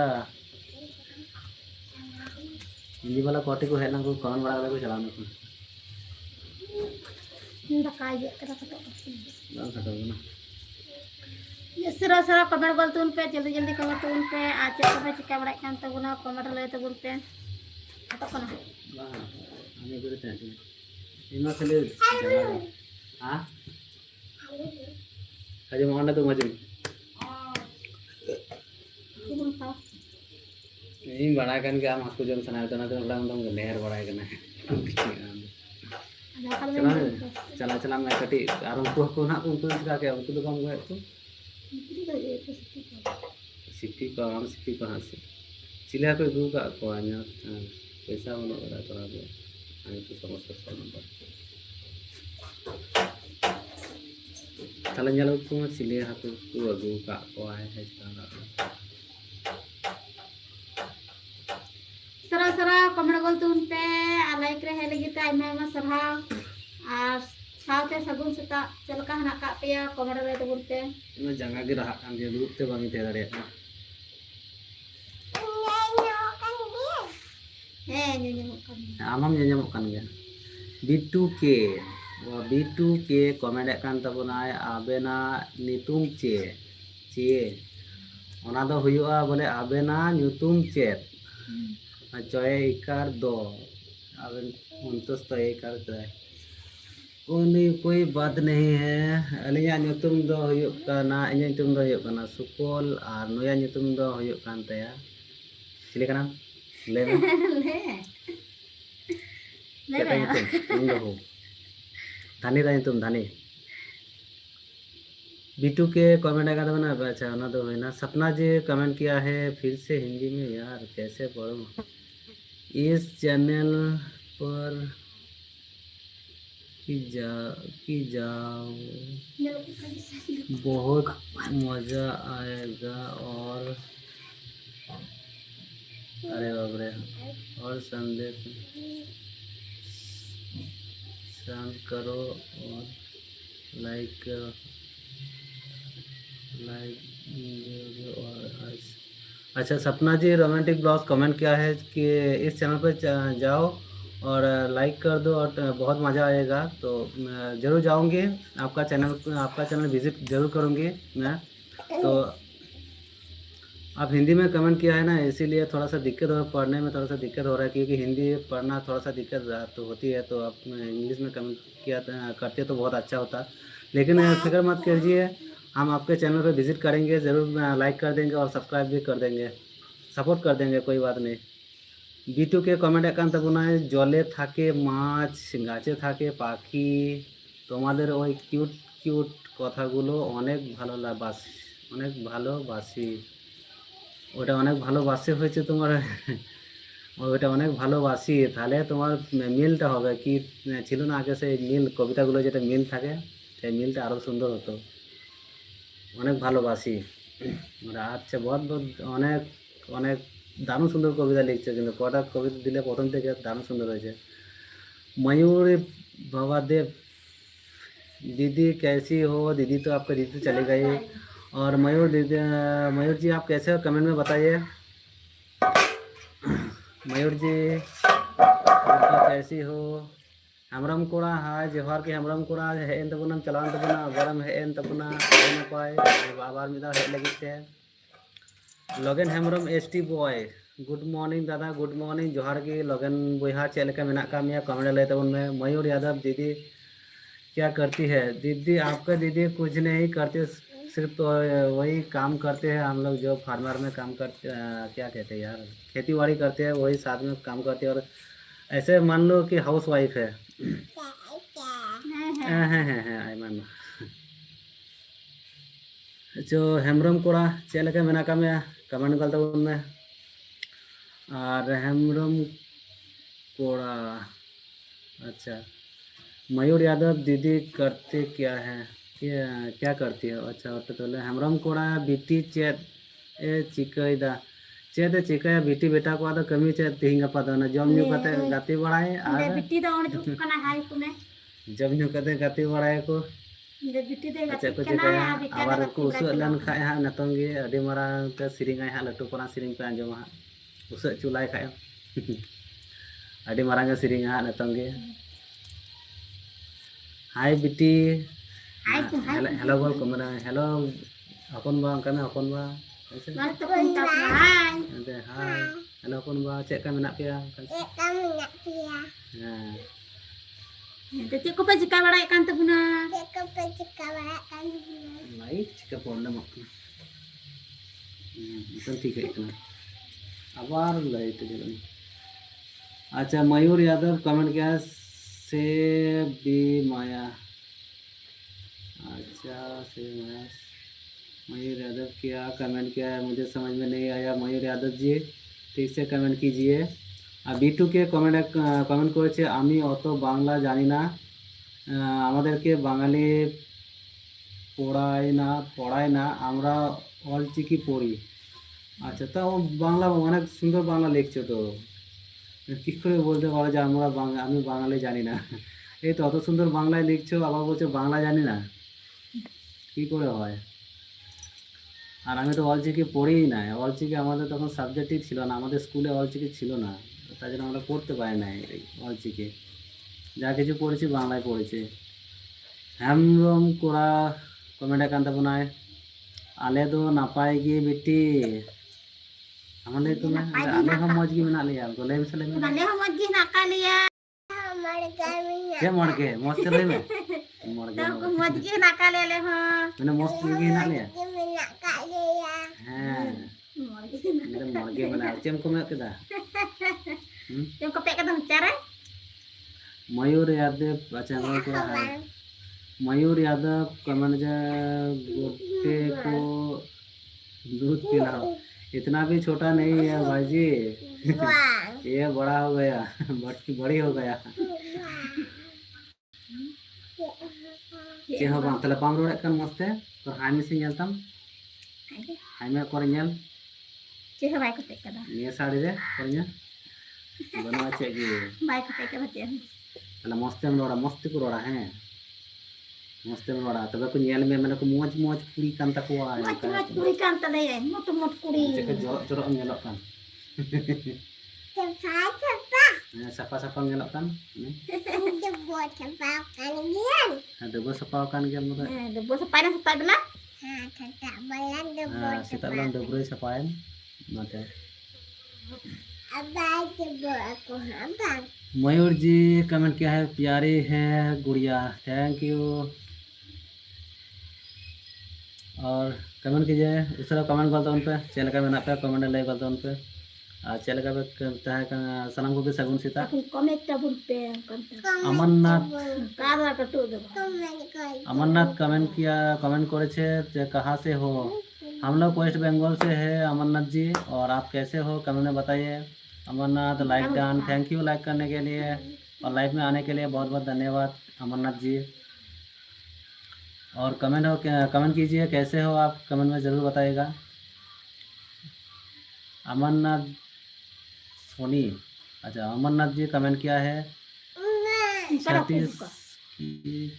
हिंदी वाला कोटी को हेना को कमेंट बड़ा को चलाना को दकाय जे करा कटो ना सरा सरा कमेंट गोल तुन पे जल्दी जल्दी कमेंट तुन पे आज चेक पे चिका बड़ा कान तबुना कमेंट लय तबुन पे तो कोना bang ini gue tanya ini mah kali jalan ah aja mau anda tuh maju तुम खाओ ini barakan ke am aku jam sana itu nanti ulang dong leher barakan ada kalau चला चला चला मैं कटी आरो को ना को का के उनको तो काम गए तो सिपी का हम सिपी कहाँ से चिल्ला कोई दू का को आना पैसा बनो करा थोड़ा दे आने तो समस्या कर नंबर चलन जालो को चिल्ले हाथ को दू का को आए है चला सरा सरा कमेंट गोल तुन पे लाइक रे हेले गिता आइमा सरहा और साथे सगुन सेता चलका हना का पे कमेंट लय तबुन पे मैं जंगा के रहा काम दे दूर ते बामी ते दाड़े आमाम nyamuk kan ya B2K wah B2K komen kan tabunai abena nitum C ona do huyuga bole abena nyutum chet coy ikar do aben untus to ikar tay कोई बात नहीं है अलिया nyutum do huyuk kana inya nyutum do huyuk kana Sukol ar noya nyutum do huyuk kan taya sili kana le kita nyutum enggak धनी रहे तुम धनी बीटू के comment आएगा तो ना अच्छा ना तो है ना सपना जी कमेंट किया है फिर से हिंदी में यार कैसे पढ़ूं इस चैनल पर की जाओ बहुत मज़ा आएगा और अरे बाप रे और संदेश करो और लाइक और अच्छा सपना जी रोमांटिक ब्लॉग्स कमेंट किया है कि इस चैनल पर जाओ और लाइक कर दो और बहुत मज़ा आएगा तो ज़रूर जाऊंगी आपका चैनल विज़िट ज़रूर करूंगी मैं तो आप हिंदी में कमेंट किया है ना इसीलिए थोड़ा सा दिक्कत हो पढ़ने में थोड़ा सा दिक्कत हो रहा है क्योंकि हिंदी पढ़ना थोड़ा सा दिक्कत तो होती है तो आप इंग्लिश में कमेंट किया करते तो बहुत अच्छा होता लेकिन फिक्र मत कीजिए हम आपके चैनल पर विज़िट करेंगे ज़रूर लाइक कर देंगे और सब्सक्राइब भी कर देंगे सपोर्ट कर देंगे कोई बात नहीं B2 के कमेंट एकान तबुना जले थाके माछ गाचे थाके पाखी তোমাদের ওই কিউট কিউট কথাগুলো অনেক ভালোবাসি ওটা অনেক ভালোবাসে হয়েছে তোমার ওটা অনেক ভালোবাসি তাহলে তোমার মিলটা হবে কি ছিল না আগে সেই মিল কবিতাগুলো যেটা মিল থাকে সেই মিলটা আরও সুন্দর হতো অনেক ভালোবাসি আচ্ছা বহুত অনেক অনেক দারুণ সুন্দর কবিতা লিখছে কিন্তু কটা কবিতা দিলে প্রথম থেকে দারুণ সুন্দর হয়েছে मयूर भवादेव दीदी कैसी हो दीदी तो आपका दीदी चली गई और मयूर जी आप कैसे हो कमेंट में बताइए मयूर जी कैसी हो हमरम कोड़ा हाय जोहार के हमरम कोड़ा है इन तबुना चलान तबुना गरम है इन तबुना नपाय आबार मिदा है लगिते लगन Hembram ST boy good morning दादा गुड मॉर्निंग जोहार की लगन बोहा चेलका मेना का मिया कमेंट ले तबुन में मयूर यादव दीदी क्या करती है दीदी आपका दीदी कुछ नहीं करते सिर्फ तो वही काम करते हैं हम लोग जो फार्मर में काम करते क्या कहते हैं यार खेती बाड़ी करते हैं वही साथ में काम करते हैं और ऐसे मान लो कि हाउस वाइफ है आई मान जो हेमरम कोड़ा चेलका मेना का मिया कमेंट करता हूँ मैं और हेमरम कोड़ा अच्छा मयूर यादव दीदी करते क्या है क्या करती है अच्छा तो हेमरम कोड़ा बीटी चेत ए चिकईदा चेत चिकया बीटी बेटा को आदो कमी चेत तिहिं गपा दो जम न्यू कते गाती बड़ाए और बेटी दो ओण जुक कना हाय को में जम न्यू कते गाती बड़ाए को बेटी दे अच्छा को चिकया आबार को उसु लन खाय हा नतंग गे अडी मारांग ते सिरिंगाय हा लटू पना सिरिंग पे आंजम हा उसु चुलाय खाय अडी मारांग सिरिंग हा नतंग गे हाय बेटी हेलो बोल कमरा hello Hapon ba ang kami hapon ba? Kasi Baru tepung kapan. ade hai. Hello hapon ba cek kami nak pia. Kami nak pia. Nah, Jadi ko pa jika barai kan tepuna. Cakap kawan kan. baik cek pon na mak. Bukan tiga itu. Abar lah itu dia. अच्छा मयूर Yadav comment किया से B माया। अच्छा से माया मयूर यादव क्या comment किया है मुझे समझ में नहीं आया। मयूर यादव जी ठीक से कमेंट कीजिए। বিটু কে কমেন্ট করেছে আমি অত বাংলা জানি না, আমাদেরকে বাঙালি পড়ায় না আমরা অলচিকি পড়ি। আচ্ছা তাও বাংলা অনেক সুন্দর বাংলা লিখছো তো, কী করে বলতে পারো যে আমি বাঙালি জানি না? এই তো অত সুন্দর বাংলায় লিখছো আবার বলছো বাংলা জানি না, কী করে হয়? আর আমি তো অলচিকি পড়িই না, অলচিকি আমাদের তখন সাবজেক্টই ছিল না, আমাদের স্কুলে অলচিকি ছিল না, তাই জন্য আমরা পড়তে পারি না এই অলচিকি। যা কিছু পড়েছি বাংলায় পড়েছি। হেমরম কোরা কমেন্টে কান্তা বোনায় আলে দো নাপাই গিয়ে বিটি আমাদের তো না আলে হম মজ গি মেনা লিয়া গোলে মিসলে में Bale ho magi nak kaliya. हमारे घर में जे मर के मस्त चले में मर Tahu गए ko magi nak kaliya le ho. मैंने मस्त gi ना लिया कमी nak kat dia. हां Magi. मेरे मर गए मैंने चेम को में केदा Yung kapek ka dong cara. मयूर यादव अच्छा मैं क्या है मयूर यादव कमेंट जे गोटे को दूध पिलाओ, इतना भी छोटा नहीं है भाई जी, Buang. ये बड़ा हो गया बड़ी हो गया। चे हो बांग तले बांग रोड़े kan मस्ते तो हाई में से nyeltam हाई में kornyel Cih baik kapek ka dong. ये साड़ी रे kornya बनवा चे की Baik kapek ka batian. तले मस्ते में रोड़ा हैं मस्ते में रोड़ा तबे को nyel में मैंने को मोज मोज पूरी kan takwa Mot kuri kan tadi ya. Mot kuri. चे jorok nyelok kan Cepat. sapa nyelok kan Kita buat cepat kan dia. ada gua sapau kan game muda Debo sepai na sepai bela. Ha, tak boleh dia buat kita ulang dobro sapain mate Abang coba aku abang. मयूर जी comment किया है प्यारी है गुड़िया, thank you. और comment कीजिए उस तरह comment करता उन पे चैनल का मेना पे कमेंट लाइक करता उन पे और चैनल का करता है सलाम को भी Sagun Sita Aku komik tabun pe kan. Amarnath Kara ka tu debo. Amarnath comment करेছে যে कहाँ से हो? हम लोग वेस्ट बंगाल से है अमरनाथ जी, और आप कैसे हो कमेंट में बताइए। Amarnath like done, thank you like करने के लिए और लाइव में आने के लिए बहुत बहुत धन्यवाद अमरनाथ जी। और कमेंट कीजिए कैसे हो आप, कमेंट में ज़रूर बताइएगा। अमरनाथ सोनी अच्छा अमरनाथ जी कमेंट किया है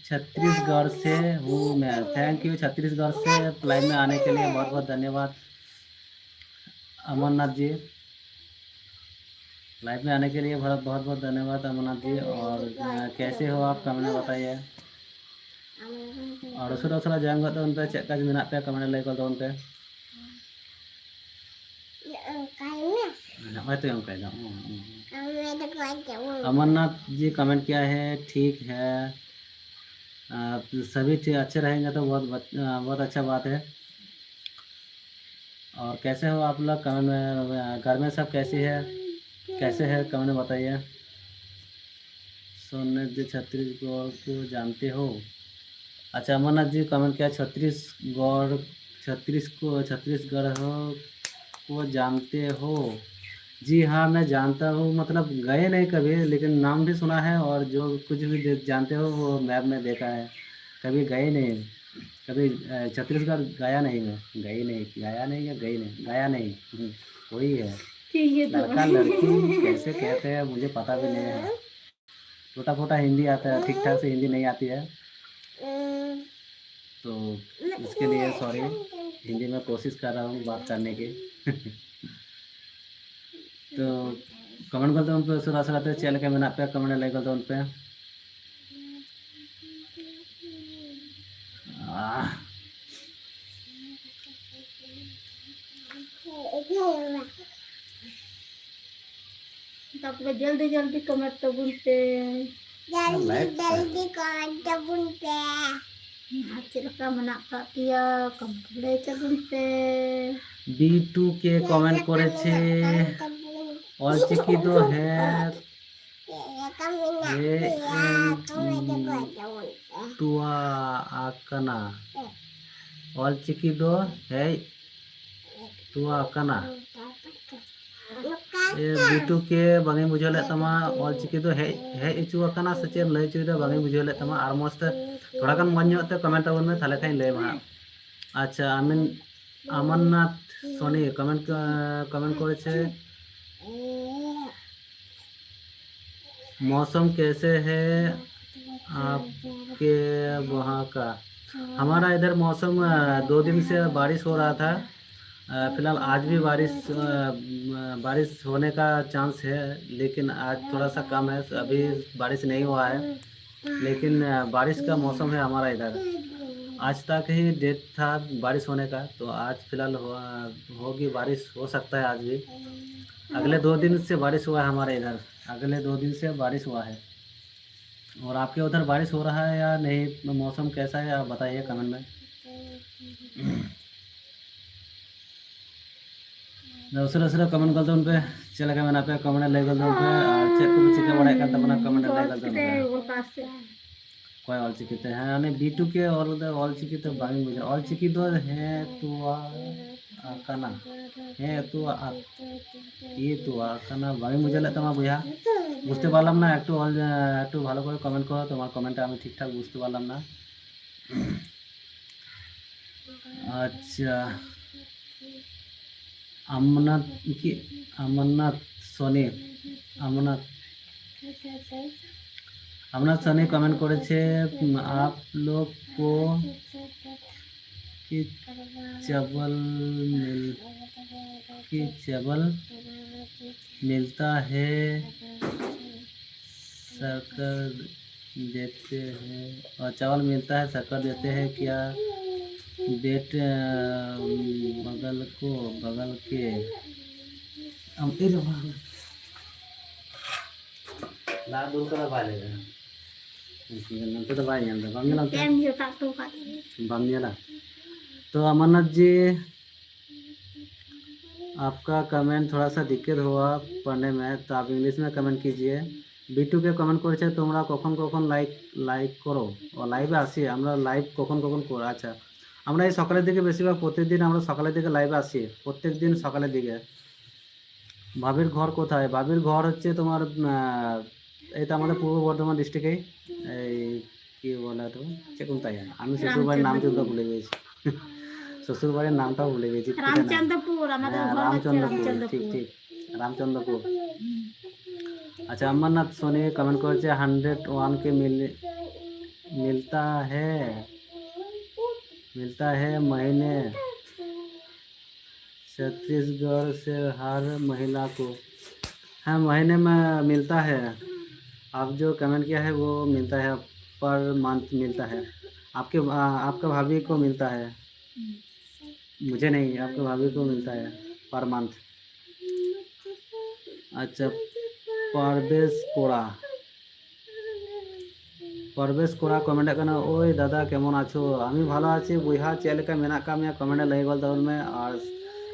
छत्तीसगढ़ से हूँ मैं, थैंक यू छत्तीसगढ़ से लाइव में आने के लिए बहुत बहुत धन्यवाद अमरनाथ जी। लाइव में आने के लिए बहुत बहुत धन्यवाद अमरनाथ जी। और कैसे हो आप कमेंट में बताइए। और उसरा जाएंगे तो उन पे चेक का मेना पे कमेंट लाइक कर दो उन पे अमरनाथ जी कमेंट किया है ठीक है सभी अच्छे रहेंगे तो बहुत अच्छा बात है। और कैसे हो आप लोग कमेंट में, घर में सब कैसे है कमेंट में बताइए। सोने जी छत्तीसगढ़ को जानते हो? अच्छा अमरनाथ जी कमेंट किया छत्तीसगढ़ को जानते हो? जी हाँ मैं जानता हूँ, मतलब गए नहीं कभी लेकिन नाम भी सुना है और जो कुछ भी जानते हो वो मैप में देखा है, कभी गए नहीं, कभी छत्तीसगढ़ गया नहीं, मैं गया नहीं वही है लड़का लड़की कैसे कहते हैं मुझे पता भी नहीं है, छोटा फोटा हिंदी आता है, ठीक ठाक से हिंदी नहीं आती है तो इसके लिए सॉरी, हिंदी में कोशिश कर रहा हूँ बात करने की तो कमेंट करते उन पर सुराते चैनल के मेना पे कमेंट लाइक करते उन पे তারপরে জলদি জলদি কমেন্ট তবুন পে जल्दी जल्दी कमेंट तबुन पे আর চেদ লেকা মেনাᱜ ᱠᱟᱜ ᱯᱮᱭᱟ কমেন্ট ᱞᱟᱹᱭ ᱛᱟᱵᱚᱱ ᱯᱮ B2 के कमेंट করেছে অলচিকি তো হ্যাঁ ये तुआ आकना অলচিকি दो है तुआ आकना ये B2 के बांगे बुझले तमा অলচিকি दो है इचु आकना सचे लय चुदा बांगे बुझले तमा आर मस्त थोड़ा गान मन ᱧᱚᱜ ᱛᱮ कमेंट ताबन में थाले खाई लय मा अच्छा आमिन अमरनाथ सोनी कमेंट করেছে मौसम कैसे है आपके वहाँ का। हमारा इधर मौसम 2 दिन से बारिश हो रहा था। फिलहाल आज भी बारिश होने का चांस है, लेकिन आज थोड़ा सा कम है। अभी बारिश नहीं हुआ है, लेकिन बारिश का मौसम है हमारा इधर। आज तक ही डेट था बारिश होने का, तो आज फिलहाल होगी बारिश, हो सकता है आज भी। अगले 2 दिन से बारिश हुआ है हमारे इधर, अगले 2 दिन से बारिश हुआ है। और आपके उधर बारिश हो रहा है या नहीं, मौसम कैसा है आप बताइए कमेंट में। उसे कमेंट करते उन पे चले गए मैंने पे कमेंट ले गलते उन पे और चेक को चिके बड़ा करता बना कमेंट ले गलते उन पे कोई অলচিকিতে हैं यानी B2 के और उधर অলচিকিতে बांगी बुझे অলচিকি तो है तो आकना है तो ये तो आकना बांगी बुझे ले तमा बुझा বুঝতে পারলাম না একটু ভালো করে কমেন্ট করো, তোমার কমেন্টটা আমি ঠিকঠাক বুঝতে পারলাম না। আচ্ছা अमरनाथ सोनी सोनी कमेंट করেছে आप लोग को कि चावल मिलता है शक्कर देते हैं, और चावल मिलता है शक्कर देते हैं क्या बेट बगल के ला दूर करा बाले तो बाई अंदर बांगला बांगला। तो अमरनाथ जी आपका कमेंट थोड़ा सा दिक्कत हुआ पढ़ने में, तो आप इंग्लिश में कमेंट कीजिए। B2 के कमेंट করেছে তোমরা কখন কখন লাইক করো ও লাইভে আসি, আমরা লাইভ কখন কখন করো। আচ্ছা আমরা এই সকালের দিকে বেশিরভাগ প্রত্যেকদিন আমরা সকালের দিকে লাইভে আসি, প্রত্যেক দিন সকালের দিকে। ভাবির ঘর কোথায়? ভাবির ঘর হচ্ছে তোমার এই তো আমাদের পূর্ব বর্ধমান ডিস্ট্রিক্টেই, এই কি বলে তো চেকুনতাইয়া। আমি শ্বশুরবাড়ির নাম কিন্তু ভুলে গেছি, শ্বশুরবাড়ির নামটাও ভুলে গেছি। রামচন্দ্রপুর, আমাদের ঘর হচ্ছে রামচন্দ্রপুর, ঠিক ঠিক রামচন্দ্রপুর। अच्छा अमरनाथ सोनी कमेंट করেছে 101 के मिलता है महीने छत्तीसगढ़ से हर महिला को। हाँ महीने में मिलता है, आप जो कमेंट किया है वो मिलता है, पर मंथ मिलता है। आपका भाभी को मिलता है, मुझे नहीं, आपके भाभी को मिलता है पर मंथ। अच्छा परवेश कोड़ा कमेंट करना ओई दादा केमन आछो। आमी भालो आछि बुइहा चेक लेका मेना का मिया कमेंट लई गल तबन में, और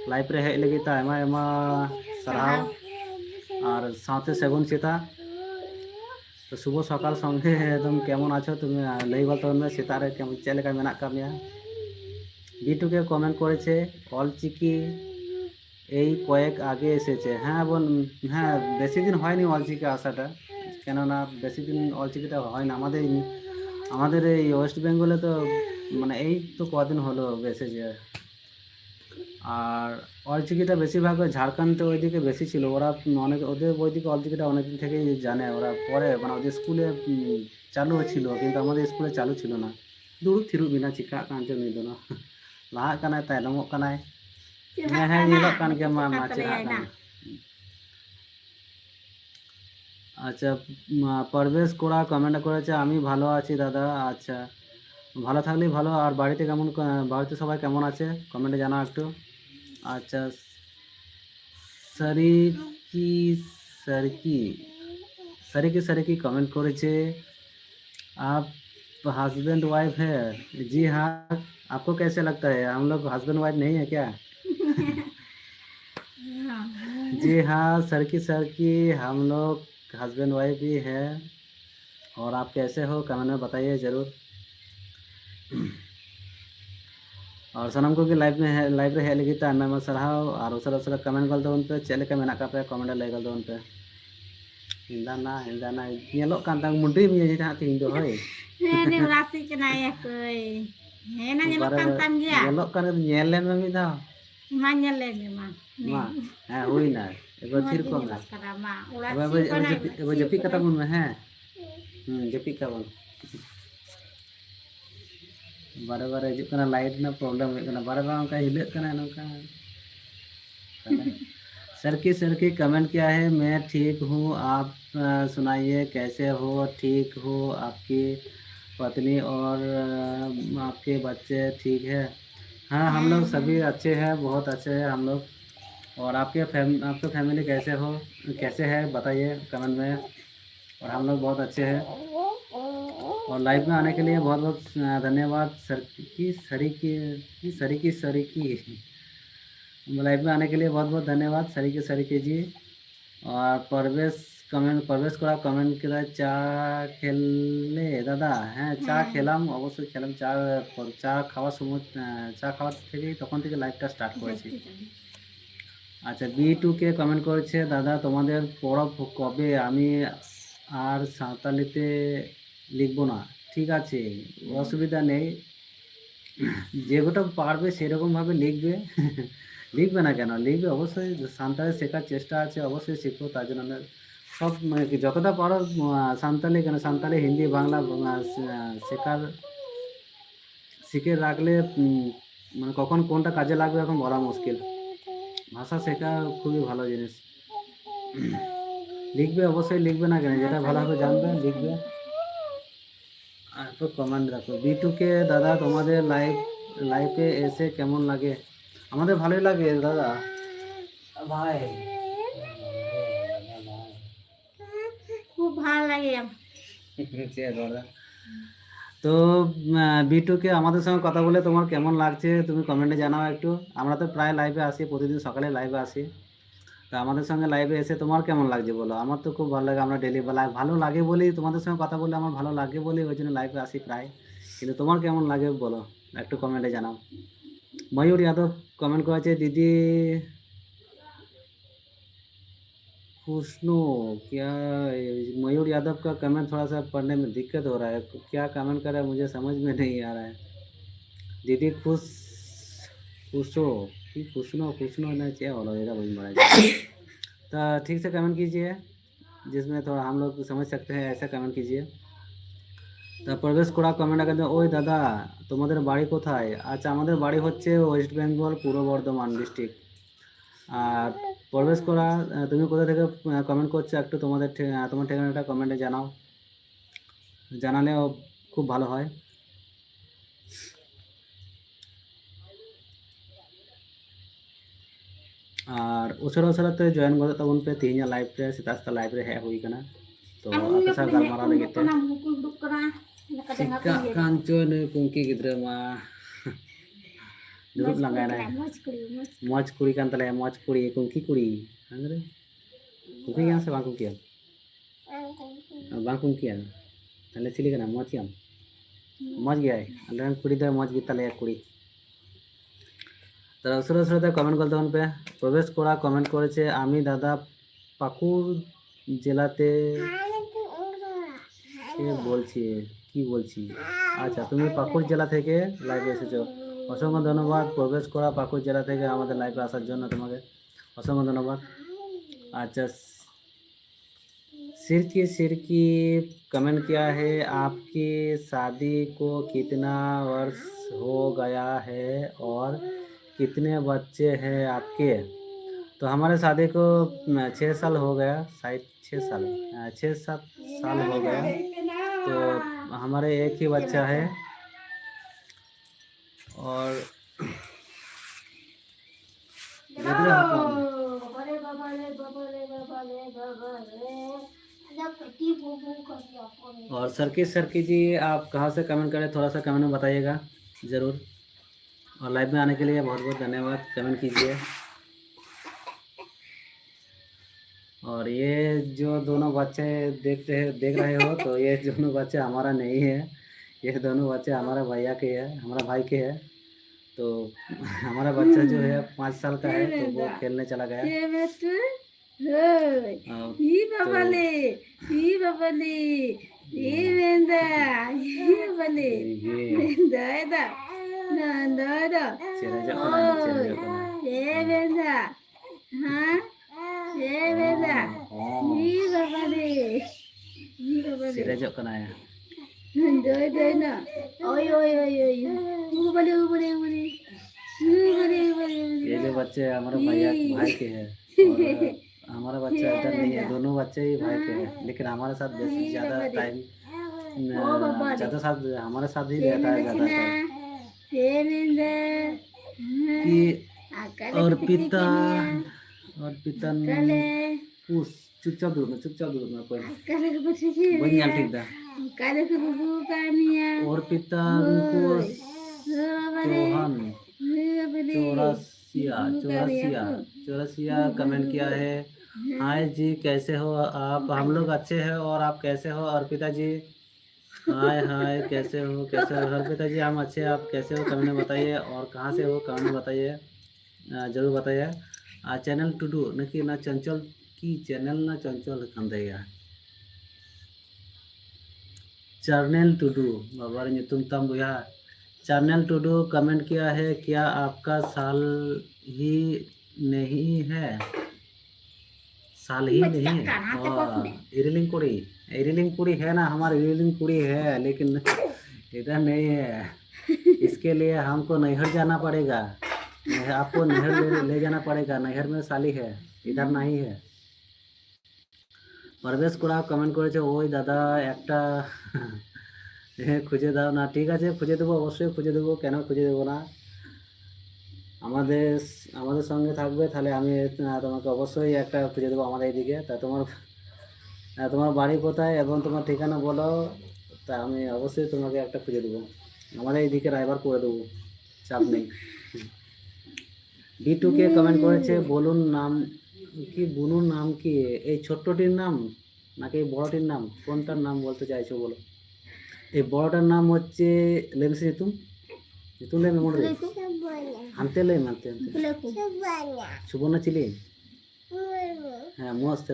लाइव रे हेज लगी ता एमा एमा सराव और साथे सेगुन सीता। तो शुभ सकाल संगे एकदम केमन आछो तुम लई गल तबन में सीता रे केमन चेक लेका मेना का मिया। B2 के कमेंट করেছে অলচিকি এই কয়েক আগে এসেছে। হ্যাঁ বোন, হ্যাঁ বেশি দিন হয়নি অলচিকি আসাটা, কেননা বেশি দিন অলচিকিটা হয় না আমাদের এই ওয়েস্ট বেঙ্গলে। তো মানে এই তো কদিন হলো এসেছে। আর অলচিকিটা বেশিরভাগ ঝাড়খণ্ডে ওইদিকে বেশি ছিল, ওরা অনেক ওদের ওইদিকে অলচিকিটা অনেকদিন থেকেই জানে ওরা, পরে মানে ওদের স্কুলে চালু ছিল, কিন্তু আমাদের স্কুলে চালু ছিল না। দূর থিরু বিনা চিকা কাঁচে নিত না লাহা কানায় তাইনমক কানায়। হ্যাঁ ᱧᱮᱞᱚᱜ ᱠᱟᱱ ᱜᱮᱭᱟ ᱢᱟ ᱪᱮᱦᱨᱟ ᱠᱟᱱᱟ। আচ্ছা परवेश কোড়া কমেন্ট করেছে আমি ভালো আছি দাদা। আচ্ছা ভালো থাকলেই ভালো। আর বাড়িতে সবাই কেমন আছে কমেন্টে জানাও একটু। আচ্ছা सरकी सरकी सरकी कमेंट করেছে आप हस्बैंड वाइफ है। जी हाँ, आपको कैसे लगता है हम लोग हस्बैंड वाइफ नहीं है क्या? जी हाँ सरकी हम लोग हस्बैंड वाइफ ही है। और आप कैसे हो कमेंट में बताइए ज़रूर। और सनम को कि लाइव रे हेज लगी आयमा सारहाव और उसरा कमेंट गल दोन पे चेक लेका मेना का पे कमेंट ᱞᱟᱹᱭ गल दोन पे हिंदाना ñelok kan tang mundi mi jita ting do hoy Ini rasi kena ya kuy. Enak nyelok bare kantam dia. ñelok kan ñel len mi da Manya le memang. ma ha hui na ebo thir ko na Karama. Ulah ebo ebo jepi kata bun ha jepi ka bun bare bare hijuk kana light na problem hu kana bare bare ka hilek kana nongka सरकी comment क्या है? मैं ठीक हूँ, आप सुनाइए कैसे हो? ठीक हो? आपकी पत्नी और आपके बच्चे ठीक है? हाँ हम लोग सभी अच्छे हैं, बहुत अच्छे हैं हम लोग। और आपके फैमिली कैसे है बताइए कमेंट में। और हम लोग बहुत अच्छे हैं। और लाइव में आने के लिए बहुत बहुत धन्यवाद। सरकी लाइव में आने के लिए बहुत बहुत धन्यवाद सरकी जी। और परवेश करा कमेंट किया चा खेलले दादा। हाँ चा खेलाम अवश्य खेलाम चा खावा समय चा खावा থেকে তখন থেকে লাইভটা স্টার্ট করেছি। আচ্ছা B2 কে কমেন্ট করেছে দাদা তোমাদের পরব কবে? আমি আর সাঁওতালিতে লিখবো না। ঠিক আছে অসুবিধা নেই, যেটা পারবে সেরকমভাবে লিখবে। লিখবে না কেন, লিখবে অবশ্যই। সাঁওতালি শেখার চেষ্টা আছে, অবশ্যই শিখবো। তার জন্য আমরা সব মানে কি যতটা পারো সাঁওতালি কেন সাঁওতালি হিন্দি বাংলা শিখে রাখলে মানে কখন কোনটা কাজে লাগবে এখন বলা মুশকিল। ভাষা শেখা খুবই ভালো জিনিস। লিখবে অবশ্যই, লিখবে না কেন, যেটা ভালো হবে জানবে লিখবে। আর তো কমেন্ট রাখো। B2 কে দাদা তোমাদের লাইভে এসে কেমন লাগে? আমাদের ভালোই লাগে দাদা ভাই। খুব ভালো লাগে। তো B2 কে আমাদের সঙ্গে কথা বলে তোমার কেমন লাগছে তুমি কমেন্টে জানাও একটু। আমরা তো প্রায় লাইভে আসি, প্রতিদিন সকালে লাইভে আসি। তা আমাদের সঙ্গে লাইভে এসে তোমার কেমন লাগছে বলো। আমার তো খুব ভালো লাগে, আমরা ডেলি লাইভ ভালো লাগে বলেই তোমাদের সঙ্গে কথা বললে আমার ভালো লাগে বলেই ওই জন্য লাইভে আসি প্রায়। কিন্তু তোমার কেমন লাগে বলো একটু কমেন্টে জানাও। मयूर यादव कमेंट करेছে दीदी खुशनो क्या? मयूर यादव का कमेंट थोड़ा सा पढ़ने में दिक्कत हो रहा है, क्या कमेंट कर रहा है मुझे समझ में नहीं आ रहा है। दीदी खुशनो ना क्या हो रहा है तो ठीक से कमेंट कीजिए, जिसमें थोड़ा हम लोग समझ सकते हैं, ऐसा कमेंट कीजिए। তা প্রবেশ করা কমেন্ট আগে ওই দাদা তোমাদের বাড়ি কোথায়? আচ্ছা আমাদের বাড়ি হচ্ছে ওয়েস্ট বেঙ্গল পূর্ব বর্ধমান ডিস্ট্রিক্ট। আর প্রবেশ করা তুমি কোথা থেকে কমেন্ট করছো একটু তোমার ঠিকানাটা কমেন্টে জানাও, জানালেও খুব ভালো হয়। আর উসরা জয়েন করতে তখন पे तीन लाइव पे सीता लाइव रे है हुई करना तो आपके साथ गलमारा लगे थे कांचन कुंकी गिद्रे मा दुरुप लंगाय ना मौज कुड़ी कान तले मौज कुड़ी कुंकी कुड़ी अंगरे कुंकी यहाँ से बांकुंकी बांकुंकी तले चिली करना मौज याम मौज गया है अल्लाह कुड़ी दे मौज गीता ले कुड़ी। তারা উসরা কমেন্ট করতে হবে। প্রবেশ করা কমেন্ট করেছে আমি দাদা পাকুড় জেলাতে কি বলছি। আচ্ছা তুমি পাকুড় জেলা থেকে লাইভে এসেছো, অসংখ্য ধন্যবাদ। প্রবেশ করা পাকুড় জেলা থেকে আমাদের লাইভে আসার জন্য তোমাকে অসংখ্য ধন্যবাদ। अच्छा सिरकी कमेंट किया है आपकी शादी को कितना वर्ष हो गया है और कितने बच्चे हैं आपके? तो हमारे शादी को 6 साल हो गया, शायद 6-7 साल हो गया। तो हमारे एक ही बच्चा है और और सरकी जी आप कहाँ से कमेंट करें, थोड़ा सा कमेंट में बताइएगा ज़रूर। और लाइव में आने के लिए बहुत बहुत धन्यवाद, कमेंट कीजिए। और ये जो दोनों बच्चे देख रहे हो, तो ये दोनों बच्चे हमारा नहीं है, ये दोनों बच्चे हमारा भैया के है, हमारा भाई के है। तो हमारा बच्चा जो है 5 साल का है, तो वो खेलने चला गया। Sirajok kena ya. ये जो बच्चे हमारे भाई के हैं, और हमारा बच्चा इधर नहीं है, दोनों बच्चे ही भाई के हैं, लेकिन हमारे साथ बेसिक ज़्यादा टाइम ज़्यादा साथ हमारे साथ ही रहता है ज़्यादा कि और पिता उस चुपचाप दूर में कोई वही यार ठीक था। और पिता चौरसिया कमेंट किया है। हाय जी कैसे हो आप, हम लोग अच्छे हैं, और आप कैसे हो अर्पिता जी? हाय कैसे हो अर्पिता जी? हम अच्छे हैं, आप कैसे हो कमेंट में बताइए, और कहाँ से हो कमेंट में बताइए, ज़रूर बताइए। चैनल टुडू नकी ना चंचल की चैनल ना चंचल खंदैया चैनल टुडू बाबार नितुम तम बुया चैनल टुडू कमेंट किया है, क्या आपका साल ही नहीं है? साल ही नहीं है। इरिलिंग कुड़ी है ना, हमारी इरिलिंग कुड़ी है, लेकिन इधर नहीं है। इसके लिए हमको नैहर जाना पड़ेगा, आपको नहर ले जाना पड़ेगा। नहर में साली है, इधर नहीं है। परवेश कोड़ा कमेंट करेছে, ওই দাদা একটা খুঁজে দাও না। ঠিক আছে, খুঁজে দেবো, অবশ্যই খুঁজে দেবো, কেন খুঁজে দেবো না। আমাদের সঙ্গে থাকবে তাহলে আমি তোমাকে অবশ্যই একটা খুঁজে দেবো আমাদের এইদিকে। তা তোমার বাড়ি কোথায় এবং তোমার ঠিকানা বলো, তা আমি অবশ্যই তোমাকে একটা খুঁজে দেবো, আমাদের এইদিকে রাইবার করে দেবো, চাপ নেই। B2K কমেন্ট করেছে, বলুন নাম কি? এই ছোট্টটির নাম নাকি বড়টির নাম? কোনটার নাম বলতে চাইছো বলো? এই বড়টার নাম হচ্ছে লেমসি জিতুম লেমে মনে আনতে লেম আনতে সুবর্ণা চিলি। হ্যাঁ মস্ত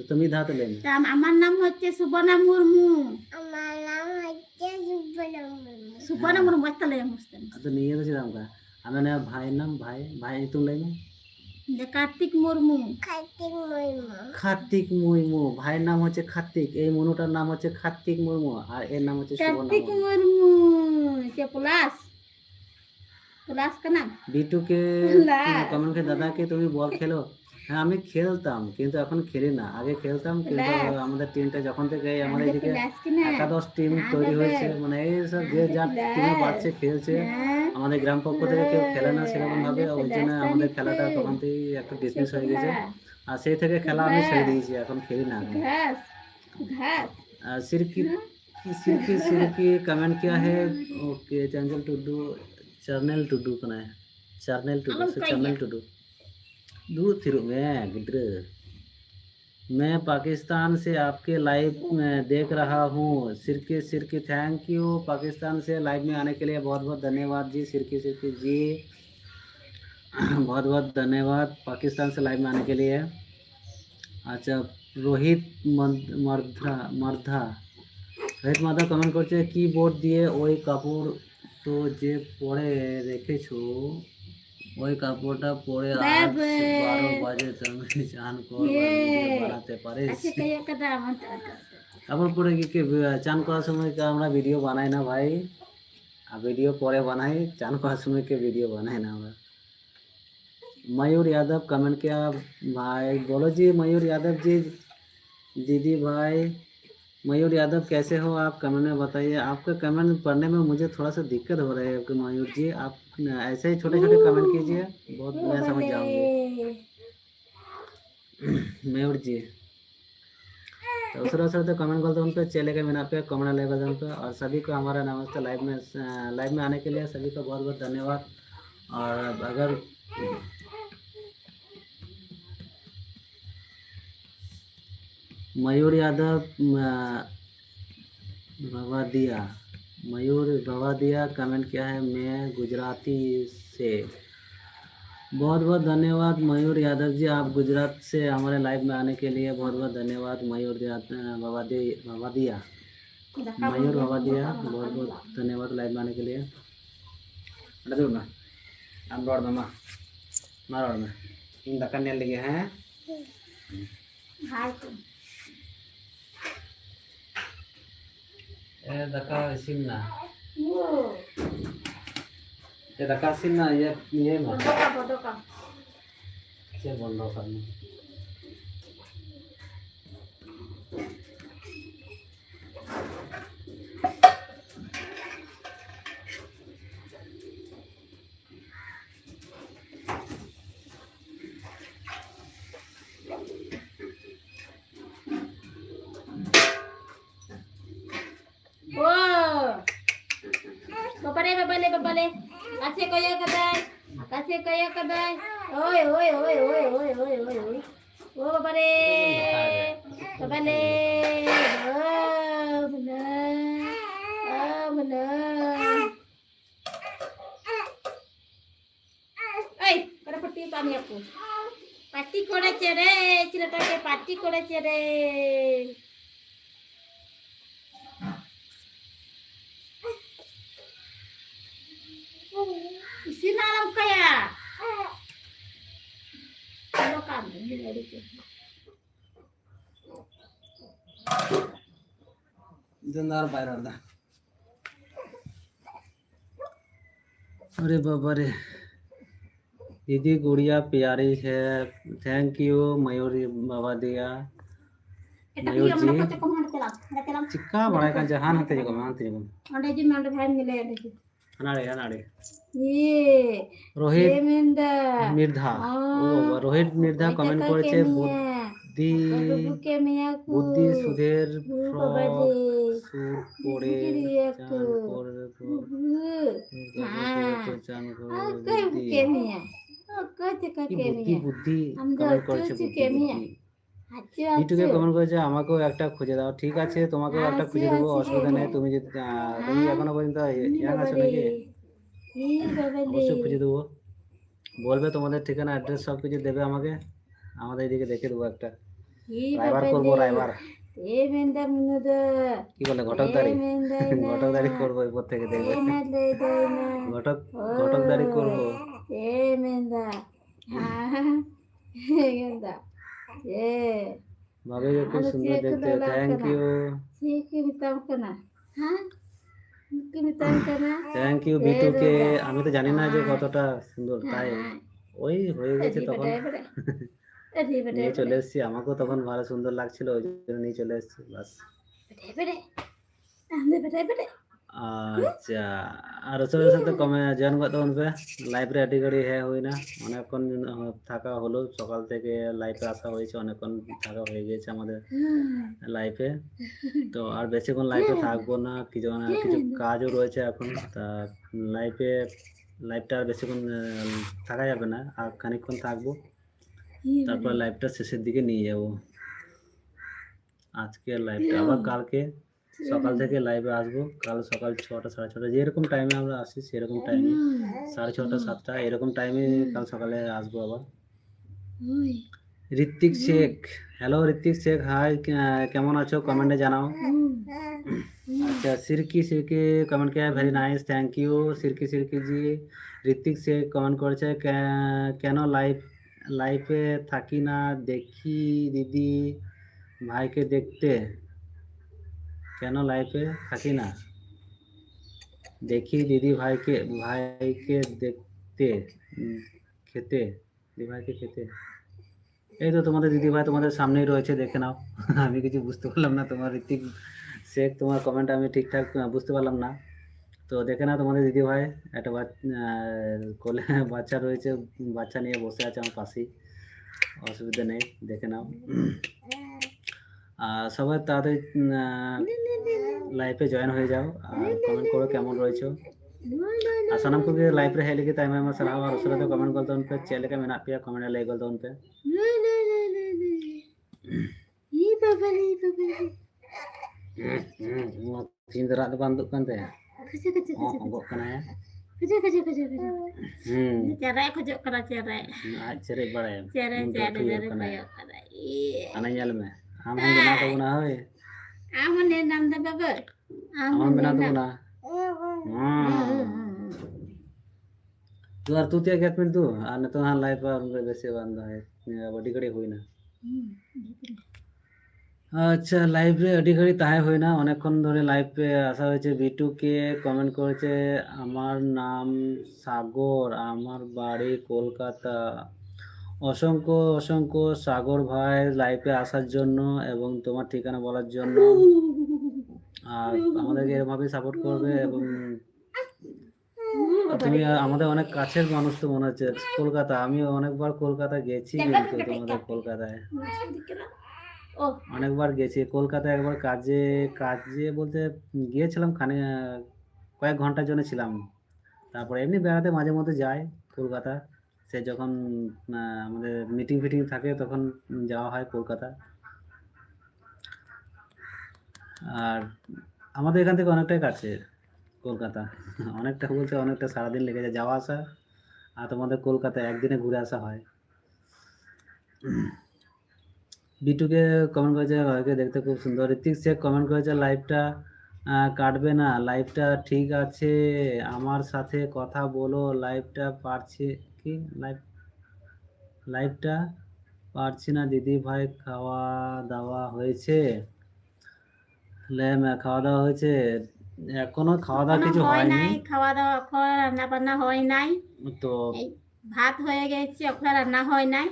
তুমি ধাতে লেম। আমার নাম হচ্ছে সুবর্ণা মুর্মু। সুবর্ণা মুর্মু মস্ত লেম মস্ত। তো নিয়ে তো ছিলাম কা আমার না ভাইয়ের নাম ভাই তুম লেম কার্তিক মুর্মু। কার্তিক মুর্মু ভাইয়ের নাম হচ্ছে কার্তিক, এই মনুটার নাম হচ্ছে কার্তিক মুর্মু, আর এর নাম হচ্ছে কার্তিক মুর্মু। সে প্লাস का नाम B2K কমেন্ট के দাদা কে তুমি বল খেলো। হ্যাঁ আমি খেলতাম, কিন্তু এখন খেলি না। আগে খেলতাম, কিন্তু আমাদের টিমটা যখন থেকে আমাদের এদিকে একাদশ টিম তৈরি হয়েছে, মানে এই সব যে যার টিমে পাচ্ছে খেলছে, আমাদের গ্রাম পক্ষ থেকে কেউ খেলে না সেরকম ভাবে, ওই জন্য আমাদের খেলাটা তখন থেকেই একটু ডিসমিস হয়ে গেছে, আর সেই থেকে খেলা আমি ছেড়ে দিয়েছি, এখন খেলি না। सिरकी कमेंट किया है, ओके चैनल टुडू कना है, चैनल टुडू दूर थिरु में गिद्र। मैं पाकिस्तान से आपके लाइव देख रहा हूँ। सिरकी थैंक यू, पाकिस्तान से लाइव में आने के लिए बहुत बहुत धन्यवाद जी। सिरकी जी बहुत बहुत धन्यवाद पाकिस्तान से लाइव में आने के लिए। अच्छा रोहित माधा कमेंट करছে, कीबोर्ड দিয়ে ওই কাপড় তো যে পরে রেখেছো, ওই কাপড়টা পরে আজ 12 বাজে তুমি চান বানাতে পারিস। কাপড় পরে কি চান করার সময় আমরা ভিডিও বানাই না ভাই, আর ভিডিও পরে বানাই, চান করার সময় কে ভিডিও বানাই না আমরা। मयूर यादव कमेंट किया भाई, बोलो जी मयूर यादव जी, दीदी भाई मयूर यादव कैसे हो आप, कमेंट में बताइए। आपका कमेंट पढ़ने में मुझे थोड़ा सा दिक्कत हो रही है मयूर जी, आप ऐसे ही छोटे छोटे कमेंट कीजिए, बहुत मैं समझ जाऊंगी। मयूर जी, तो उस कमेंट कर दो उन पे, चले के मिनट पे कमेंट ले कर दो उन पे। और सभी को हमारा नमस्ते, लाइव में आने के लिए सभी को बहुत बहुत धन्यवाद। और अगर मयूर यादव भवादिया, मयूर भवादिया कमेंट किया है, मैं गुजराती से। बहुत बहुत धन्यवाद मयूर यादव जी, आप गुजरात से हमारे लाइव में आने के लिए बहुत बहुत धन्यवाद। भवादिया, मयूर भवादिया, बहुत बहुत धन्यवाद लाइव में आने के लिए। हम रोड में मा रोड में इन दक्कन ने लिए हैं। हाय तो ए दक्का सिमना, वो ये दक्का सिमना, ये मत बोटो का से बंद करना। ओ babale kasih kaya kadai oi oh babale benar kada pati pani aku pati kore cere cerita ke pati kore cere isi nalam kaya kalau kamu ini ada जिंदार बाहर आता। अरे बाबा रे, दीदी गुड़िया प्यारी है, थैंक यू मयूरी भवादिया। मयूर जी चिक्का बड़ा का जहान हते जगह मान ते जगह अंडे जी मंडे भाई मिले अंडे जी अनाड़े ये रोहित मिंदा मिर्धा, ओ रोहित मिर्धा कमेंट করেছে बुद्धि सुधेर फ्रॉक सूट पड़े चान করে বুদ্ধি বুদ্ধি কমেন্ট করেছে বুদ্ধি ইউটিউবে কমেন্ট করেছে আমাকেও একটা খুঁজে দাও। ঠিক আছে, তোমাকেও একটা খুঁজে দেবো, অসুবিধা নেই। তুমি যদি তুমি এখনো পর্যন্ত ইয়াং আছো নাকি, অবশ্যই খুঁজে দেবো। বলবে তোমাদের ঠিকানা অ্যাড্রেস সব কিছু দেবে আমাকে, আমাদের এদিকে দেখে দেবো একটা রাইবার করবো। রাইবার কি বলে ঘটকদারি, ঘটকদারি করবো এরপর থেকে দেখবে। ঘটকদারি করবো। ভাবে খুব সুন্দর দেখতে, থ্যাংক ইউ থ্যাংক ইউ বিটুকে। আমি তো জানি না যে কতটা সুন্দর, তাই ওই হয়ে গেছে তখন নিয়ে চলে এসেছি। আমাকেও তখন ভালো সুন্দর লাগছিল, ওই জন্য নিয়ে চলে এসেছি বাস। আচ্ছা, আর ওসবের সাথে কমে জয়েন করতে হবে লাইভে। আটি গাড়ি হ্যাঁ হই না, অনেকক্ষণ থাকা হলো, সকাল থেকে লাইভে আসা হয়েছে, অনেকক্ষণ থাকা হয়ে গেছে আমাদের লাইফে। তো আর বেশিক্ষণ লাইফে থাকবো না, কিছু কাজও রয়েছে এখন। তা লাইভটা আর বেশিক্ষণ থাকা যাবে না, আর খানিকক্ষণ থাকবো, তারপর লাইভটা শেষের দিকে নিয়ে যাব। আজকে লাইভটা আবার কালকে সকাল থেকে লাইভে আসবো। কাল সকাল 6টা 6:30 যেরকম টাইমে আমরা আসি সেরকম টাইমে, 6:30 7টা এরকম টাইমে কাল সকালে আসবো আবার। ঋত্বিক শেখ, হ্যালো ঋত্বিক শেখ, হাই, কেমন আছো কমেন্টে জানাও। अच्छा सिरकी कमेंट किया है, very nice, thank you Sirki ji. Ritwik Sheikh comment করেছে, কেন লাইফে থাকি না, দেখি দিদি ভাইকে দেখতে। কেন লাইফে থাকি না, দেখি দিদি ভাইকে দেখতে, খেতে, দিদি ভাইকে খেতে। এই তো তোমাদের দিদি ভাই তোমাদের সামনেই রয়েছে, দেখে নাও। আমি কিছু বুঝতে পারলাম না, তোমার ঋত্বিক শেখ তোমার কমেন্ট আমি ঠিকঠাক বুঝতে পারলাম না। তো দেখে নাও তোমাদের দিদি ভাই, একটা কোলে বাচ্চা রয়েছে, বাচ্চা নিয়ে বসে আছে আমার পাশেই। অসুবিধা নেই, দেখে নাও। আর সবাই তাড়াতাড়ি লাইভে জয়েন হয়ে যাও আর কমেंट करो কেমন রয়েছো। আর sanam ko ge live re hai lagi taima ma sarah aur usra to comment golton pe channel ka mena pe comment le golton pe ই বাবা রে বাবা tin dara do banduk kan te খুঁজে খুঁজে খুঁজে ogok kana ya খুঁজে খুঁজে খুঁজে খুঁজে চেরাই খোঁজক করা চেরাই aj cerai bada ya চেরাই চেরাই চেরাই kana খোঁজক করা ana nyal me am hum bina to na hoy আমনের নাম দে বাবা am bina to na tu ar tu tia get min tu an to han live par bese banda hai body kadi hoy na আচ্ছা লাইভে আডি ঘড়ি তাই হয় না, অনেকক্ষণ ধরে লাইভে আসা হয়েছে। বিটুকে কমেন্ট করেছে আমার নাম সাগর, আমার বাড়ি কলকাতা। অসংখ্য অসংখ্য সাগর ভাই লাইভে আসার জন্য এবং তোমার ঠিকানা বলার জন্য। আর আমাদেরকে এরভাবেই সাপোর্ট করবে এবং তুমি আমাদের অনেক কাছের মানুষ তো মনে হচ্ছে। কলকাতা, আমি অনেকবার কলকাতা গেছি কিন্তু তোমাদের কলকাতায় ও অনেকবার গেছি। কলকাতায় একবার কাজে কাজে বলতে গিয়েছিলাম কয়েক ঘন্টার জন্য ছিলাম। তারপরে এমনি বেড়াতে মাঝে মধ্যে যাই কলকাতা। সে যখন আমাদের মিটিং ফিটিং থাকে তখন যাওয়া হয় কলকাতা। আর আমাদের এখান থেকে অনেকটাই কাছে কলকাতা, অনেকটা বলতে অনেকটা সারাদিন লেগে যায় যাওয়া আসা। আর তোমাদের কলকাতায় একদিনে ঘুরে আসা হয়। বিটুকে কমেন্ট করেছে ভাইকে দেখতে খুব সুন্দর। ঋত্বিক শেখ কমেন্ট করেছে লাইভটা কাটবে না, লাইভটা ঠিক আছে, আমার সাথে কথা বলো। লাইভটা পারছি কি লাইভটা পারছি না দিদি ভাই। খাওয়া দাওয়া হয়েছে? খাওয়া দাওয়া হয়েছে? এখনো খাওয়া দাওয়া কিছু হয়নি। খাওয়া দাওয়া এখন রান্না বান্না হয় নাই, তো ভাত হয়ে গেছে, ওখানে রান্না হয় নাই।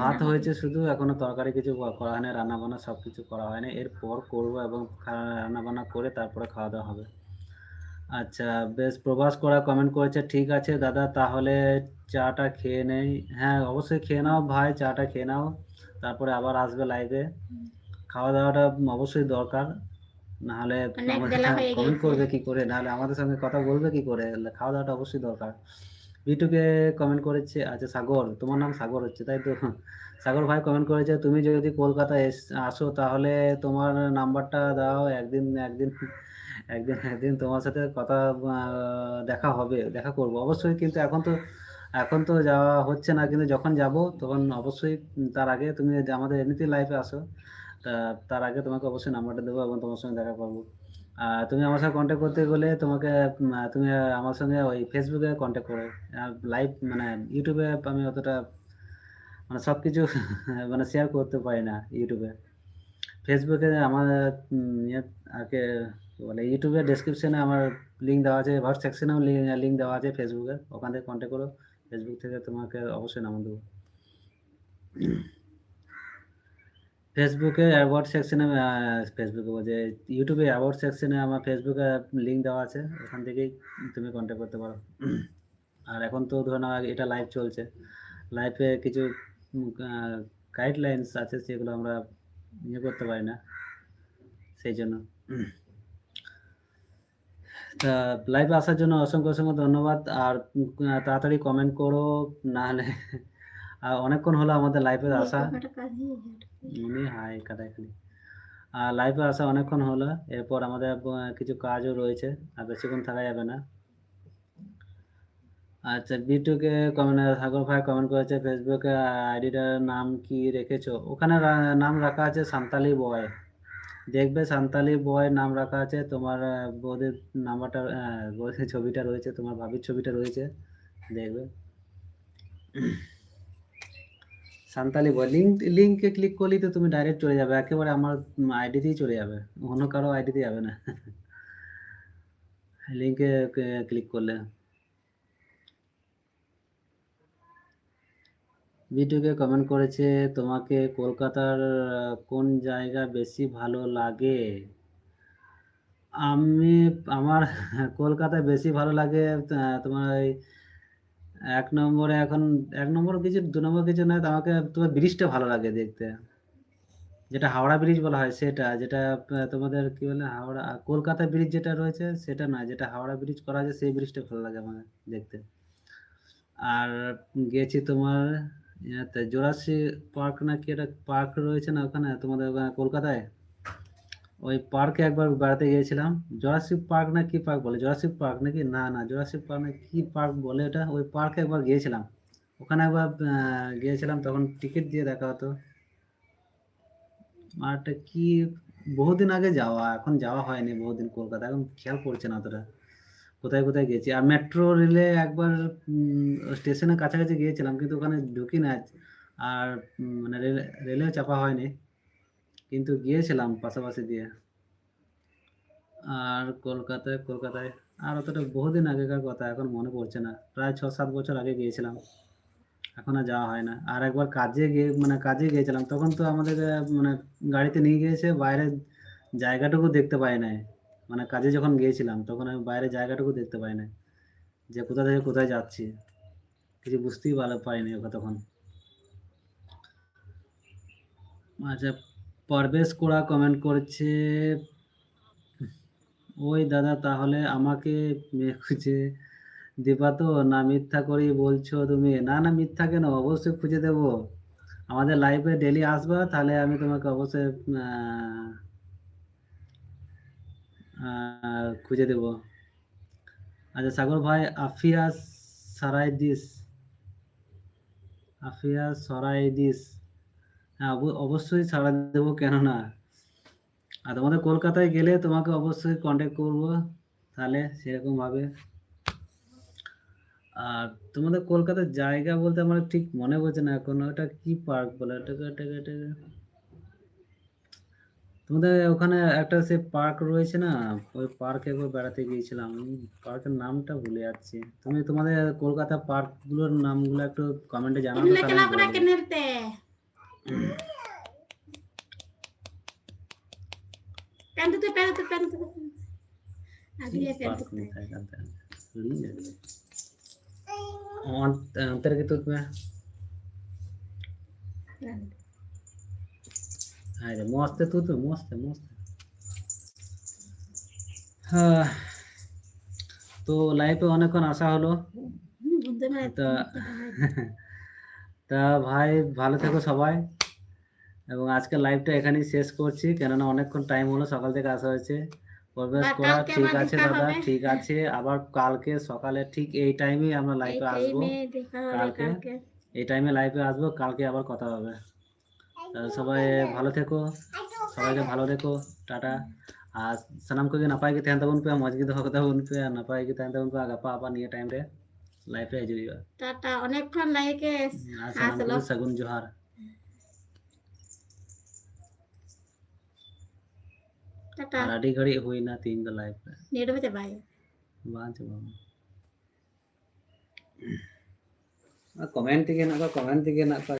ভাত হয়েছে শুধু, এখনো তরকারি কিছু করা হয়নি, রান্না বান্না সব কিছু করা হয়নি। এরপর করবো এবং রান্না বান্না করে তারপরে খাওয়া দাওয়া হবে। আচ্ছা বেশ। প্রভাস করা কমেন্ট করেছে ঠিক আছে দাদা তাহলে চাটা খেয়ে নেই। হ্যাঁ অবশ্যই খেয়ে নাও ভাই, চাটা খেয়ে নাও, তারপরে আবার আসবে লাইভে। খাওয়া দাওয়াটা অবশ্যই দরকার, নাহলে কমেন্ট করবে কি করে, নাহলে আমাদের সঙ্গে কথা বলবে কি করে। খাওয়া দাওয়াটা অবশ্যই দরকার। বিটুকে কমেন্ট করেছে, আচ্ছা সাগর, তোমার নাম সাগর হচ্ছে তাই তো? সাগর ভাই কমেন্ট করেছে তুমি যদি কলকাতা আসো তাহলে তোমার নাম্বারটা দাও, একদিন একদিন একদিন একদিন তোমার সাথে কথা দেখা হবে, দেখা করব অবশ্যই। কিন্তু এখন তো যাওয়া হচ্ছে না, কিন্তু যখন যাব তখন অবশ্যই। তার আগে তুমি আমাদের এমনিতে লাইফে আসো, তার আগে তোমাকে অবশ্যই নাম্বারটা দেবো এবং তোমার সঙ্গে দেখা করবো। তুমি আমার সাথে কন্ট্যাক্ট করতে গেলে তোমাকে তুমি আমার সঙ্গে ওই ফেসবুকে কন্ট্যাক্ট করো। লাইভ মানে ইউটিউবে আমি অতটা মানে সব কিছু মানে শেয়ার করতে পারি না ইউটিউবে। ফেসবুকে আমার আগে বলে ইউটিউবে ডেসক্রিপশনে আমার লিঙ্ক দেওয়া আছে, হোয়াটস সেকশনেও লিঙ্ক দেওয়া আছে ফেসবুকে, ওখান থেকে কন্ট্যাক্ট করো। ফেসবুক থেকে তোমাকে অবশ্যই নাম্বার দেবো। ফেসবুকে অ্যাওয়ার্ড সেকশনে, ফেসবুকে বলছে ইউটিউবে অ্যাওয়ার্ড সেকশনে আমার ফেসবুকে লিঙ্ক দেওয়া আছে, ওখান থেকেই তুমি কন্ট্যাক্ট করতে পারো। আর এখন তো ধরো না এটা লাইভ চলছে, লাইভে কিছু গাইডলাইন্স আছে সেগুলো আমরা করতে পারি না, সেই জন্য। তা লাইভে আসার জন্য অসংখ্য অসংখ্য ধন্যবাদ। আর তাড়াতাড়ি কমেন্ট করো, নাহলে অনেকক্ষণ হলো আমাদের লাইভে আসা। উনি হাই কাটা এখানে লাইভে আসা অনেকক্ষণ হলো। এরপর আমাদের কিছু কাজও রয়েছে, আর বেশিক্ষণ থাকা যাবে না। আচ্ছা বিটুকে সাগর ভাই কমেন্ট করেছে ফেসবুকে আইডিটার নাম কি রেখেছো? ওখানে নাম রাখা আছে সান্তালি বয়, দেখবে সান্তালি বয় নাম রাখা আছে। তোমার বৌদির নাম্বারটা, বৌদির ছবিটা রয়েছে, তোমার ভাবির ছবিটা রয়েছে, দেখবে সান্তালি বয়। লিঙ্কে ক্লিক করলেই তো তুমি ডাইরেক্ট চলে যাবে, একেবারে আমার আইডিতেই চলে যাবে, অন্য কারো আইডিতে যাবে না। লিঙ্কে ক্লিক করলে। বিটুকে কমেন্ট করেছে তোমাকে কলকাতার কোন জায়গা বেশি ভালো লাগে? আমার কলকাতায় বেশি ভালো লাগে তোমার এক নম্বরে এখন এক নম্বর কিছু দু নম্বর কিছু নয়, তো আমাকে তোমার ব্রিজটা ভালো লাগে দেখতে, যেটা হাওড়া ব্রিজ বলা হয় সেটা, যেটা তোমাদের কি বলে হাওড়া কলকাতা ব্রিজ যেটা রয়েছে সেটা নয়, যেটা হাওড়া ব্রিজ করা আছে সেই ব্রিজটা ভালো লাগে আমার দেখতে। আর গেছি তোমার ইয়াতে জোরাসি পার্ক না কি একটা পার্ক রয়েছে না ওখানে তোমাদের কলকাতায়, ওই পার্কে একবার বেড়াতে গিয়েছিলাম। জোরাসিক পার্ক না কি পার্ক বলে, জোরাসিক পার্ক নাকি, না না জোরাসিক পার্ক না কি পার্ক বলে ওটা, ওই পার্কে একবার গিয়েছিলাম। ওখানে একবার গিয়েছিলাম, তখন টিকিট দিয়ে দেখা হতো। আর একটা কি, বহুদিন আগে যাওয়া, এখন যাওয়া হয়নি বহুদিন কলকাতা, এখন খেয়াল পড়ছে না অতটা কোথায় কোথায় গেছি। আর মেট্রো রেলে একবার স্টেশনের কাছাকাছি গিয়েছিলাম, কিন্তু ওখানে ঢুকি না। আর মানে রেলেও চাপা হয়নি, কিন্তু গিয়েছিলাম পাশাপাশি দিয়ে। আর কলকাতায় কলকাতায় আর অতটা বহুদিন আগেকার কথা, এখন মনে পড়ছে না, প্রায় 6-7 বছর আগে গিয়েছিলাম, এখন আর যাওয়া হয় না। আর একবার কাজে গিয়ে মানে কাজে গিয়েছিলাম, তখন তো আমাদের মানে গাড়িতে নিয়ে গিয়েছে, বাইরের জায়গাটুকু দেখতে পাই নাই। মানে কাজে যখন গিয়েছিলাম তখন আমি বাইরের জায়গাটুকু দেখতে পাই নাই, যে কোথা থেকে কোথায় যাচ্ছি, কিছু বুঝতেই পারিনি ওকে তখন। আচ্ছা, পরবেশ কোড়া কমেন্ট করছে, ওই দাদা তাহলে আমাকে মেয়ে খুঁজে দিবা তো, না মিথ্যা করেই বলছো তুমি? না না মিথ্যা কেন, অবশ্যই খুঁজে দেব। আমাদের লাইভে ডেলি আসবা, তাহলে আমি তোমাকে অবশ্যই খুঁজে দেব। আচ্ছা সাগর ভাই, আফিয়া সারাইদিস, আফিয়া সরাইদিস, হ্যাঁ অবশ্যই ছাড়া দেবো, কেন না। আর তোমাদের কলকাতায় গেলে তোমাকে অবশ্যই কন্ট্যাক্ট করবো, তাহলে সেরকম ভাবে। আর তোমাদের কলকাতার জায়গা বলতে আমার ঠিক মনে পড়ছে না এখন, ওটা কি পার্ক বলে, এটাকে তোমাদের ওখানে একটা সে পার্ক রয়েছে না, ওই পার্কে একবার বেড়াতে গিয়েছিলাম, পার্কের নামটা ভুলে যাচ্ছি। তুমি তোমাদের কলকাতা পার্কগুলোর নামগুলো একটু কমেন্টে জানাও তো, किनले তাহলে चला আমি বলে पड़ा দেবো। किनरते पैंतु কি अगले पार्क पैंतु में था जानते हैं, अंतर्गत में अरे मस्त है, तू तो मस्त है मस्त है। হ্যাঁ, তো লাইভে অনেকক্ষণ আসা হলো, बुद्ध में তা তা ভাই ভালো থেকো সবাই, এবং আজকে লাইভটা এখানেই শেষ করছি, কেননা অনেকক্ষণ টাইম হলো, সকাল থেকে আসা হয়েছে। প্রবেশ করা কালকে ঠিক আবার আছে দেখা দাদা, হবে, ঠিক আছে, আবার কালকে সকালে ঠিক এই টাইমেই আমরা এই লাইভে আসবো। টাইমে দেখা হবে কালকে কালকে। এই টাইমে লাইভে আসবো, কালকে আবার কথা হবে। সবাই ভালো থেকো, সবাইকে ভালো রেখো, টাটা। আর ᱥᱟᱱᱟᱢ ᱠᱚᱜᱮ ᱱᱟᱯᱟᱭ ᱜᱮ ᱛᱟᱦᱮᱱ ᱛᱟᱵᱚᱱ ᱯᱮ, ᱢᱚᱡᱽ ᱜᱮ ᱫᱚᱦᱚ ᱛᱟᱵᱚᱱ ᱯᱮ, ᱟᱨ ᱱᱟᱯᱟᱭ ᱜᱮ ᱛᱟᱦᱮᱱ ᱛᱟᱵᱚᱱ ᱯᱮ, ᱜᱟᱯᱟ আবার নিয়ে টাইম রে লাইভ রে হিজুᱜ ᱦᱩᱭᱩᱜᱼᱟ। টাটা, অনেকক্ষণ লাইকে আর ᱥᱟᱱᱟᱢ আসলো, ᱠᱚᱜᱮ ᱥᱟᱹᱜᱩᱱ ᱡᱚᱦᱟᱨ। টাটা, আর আᱹᱰᱤ ᱜᱷᱟᱹᱲᱤᱡ ᱦᱩᱭᱱᱟ ᱛᱤᱦᱤᱧ ᱫᱚ ᱞᱟইভ ᱨᱮ, ᱱᱤᱭᱟᱹ ᱫᱚ ᱪᱟᱵᱟᱭᱟ, ᱵᱟᱝ ᱪᱟᱵᱟᱜᱼᱟ। ᱠᱚᱢᱮᱱᱴ ᱛᱮᱜᱮ ᱦᱮᱱᱟᱜ ᱠᱚᱣᱟ, ᱠᱚᱢᱮᱱᱴ ᱛᱮᱜᱮ ᱦᱮᱱᱟᱜ ᱠᱚᱣᱟ।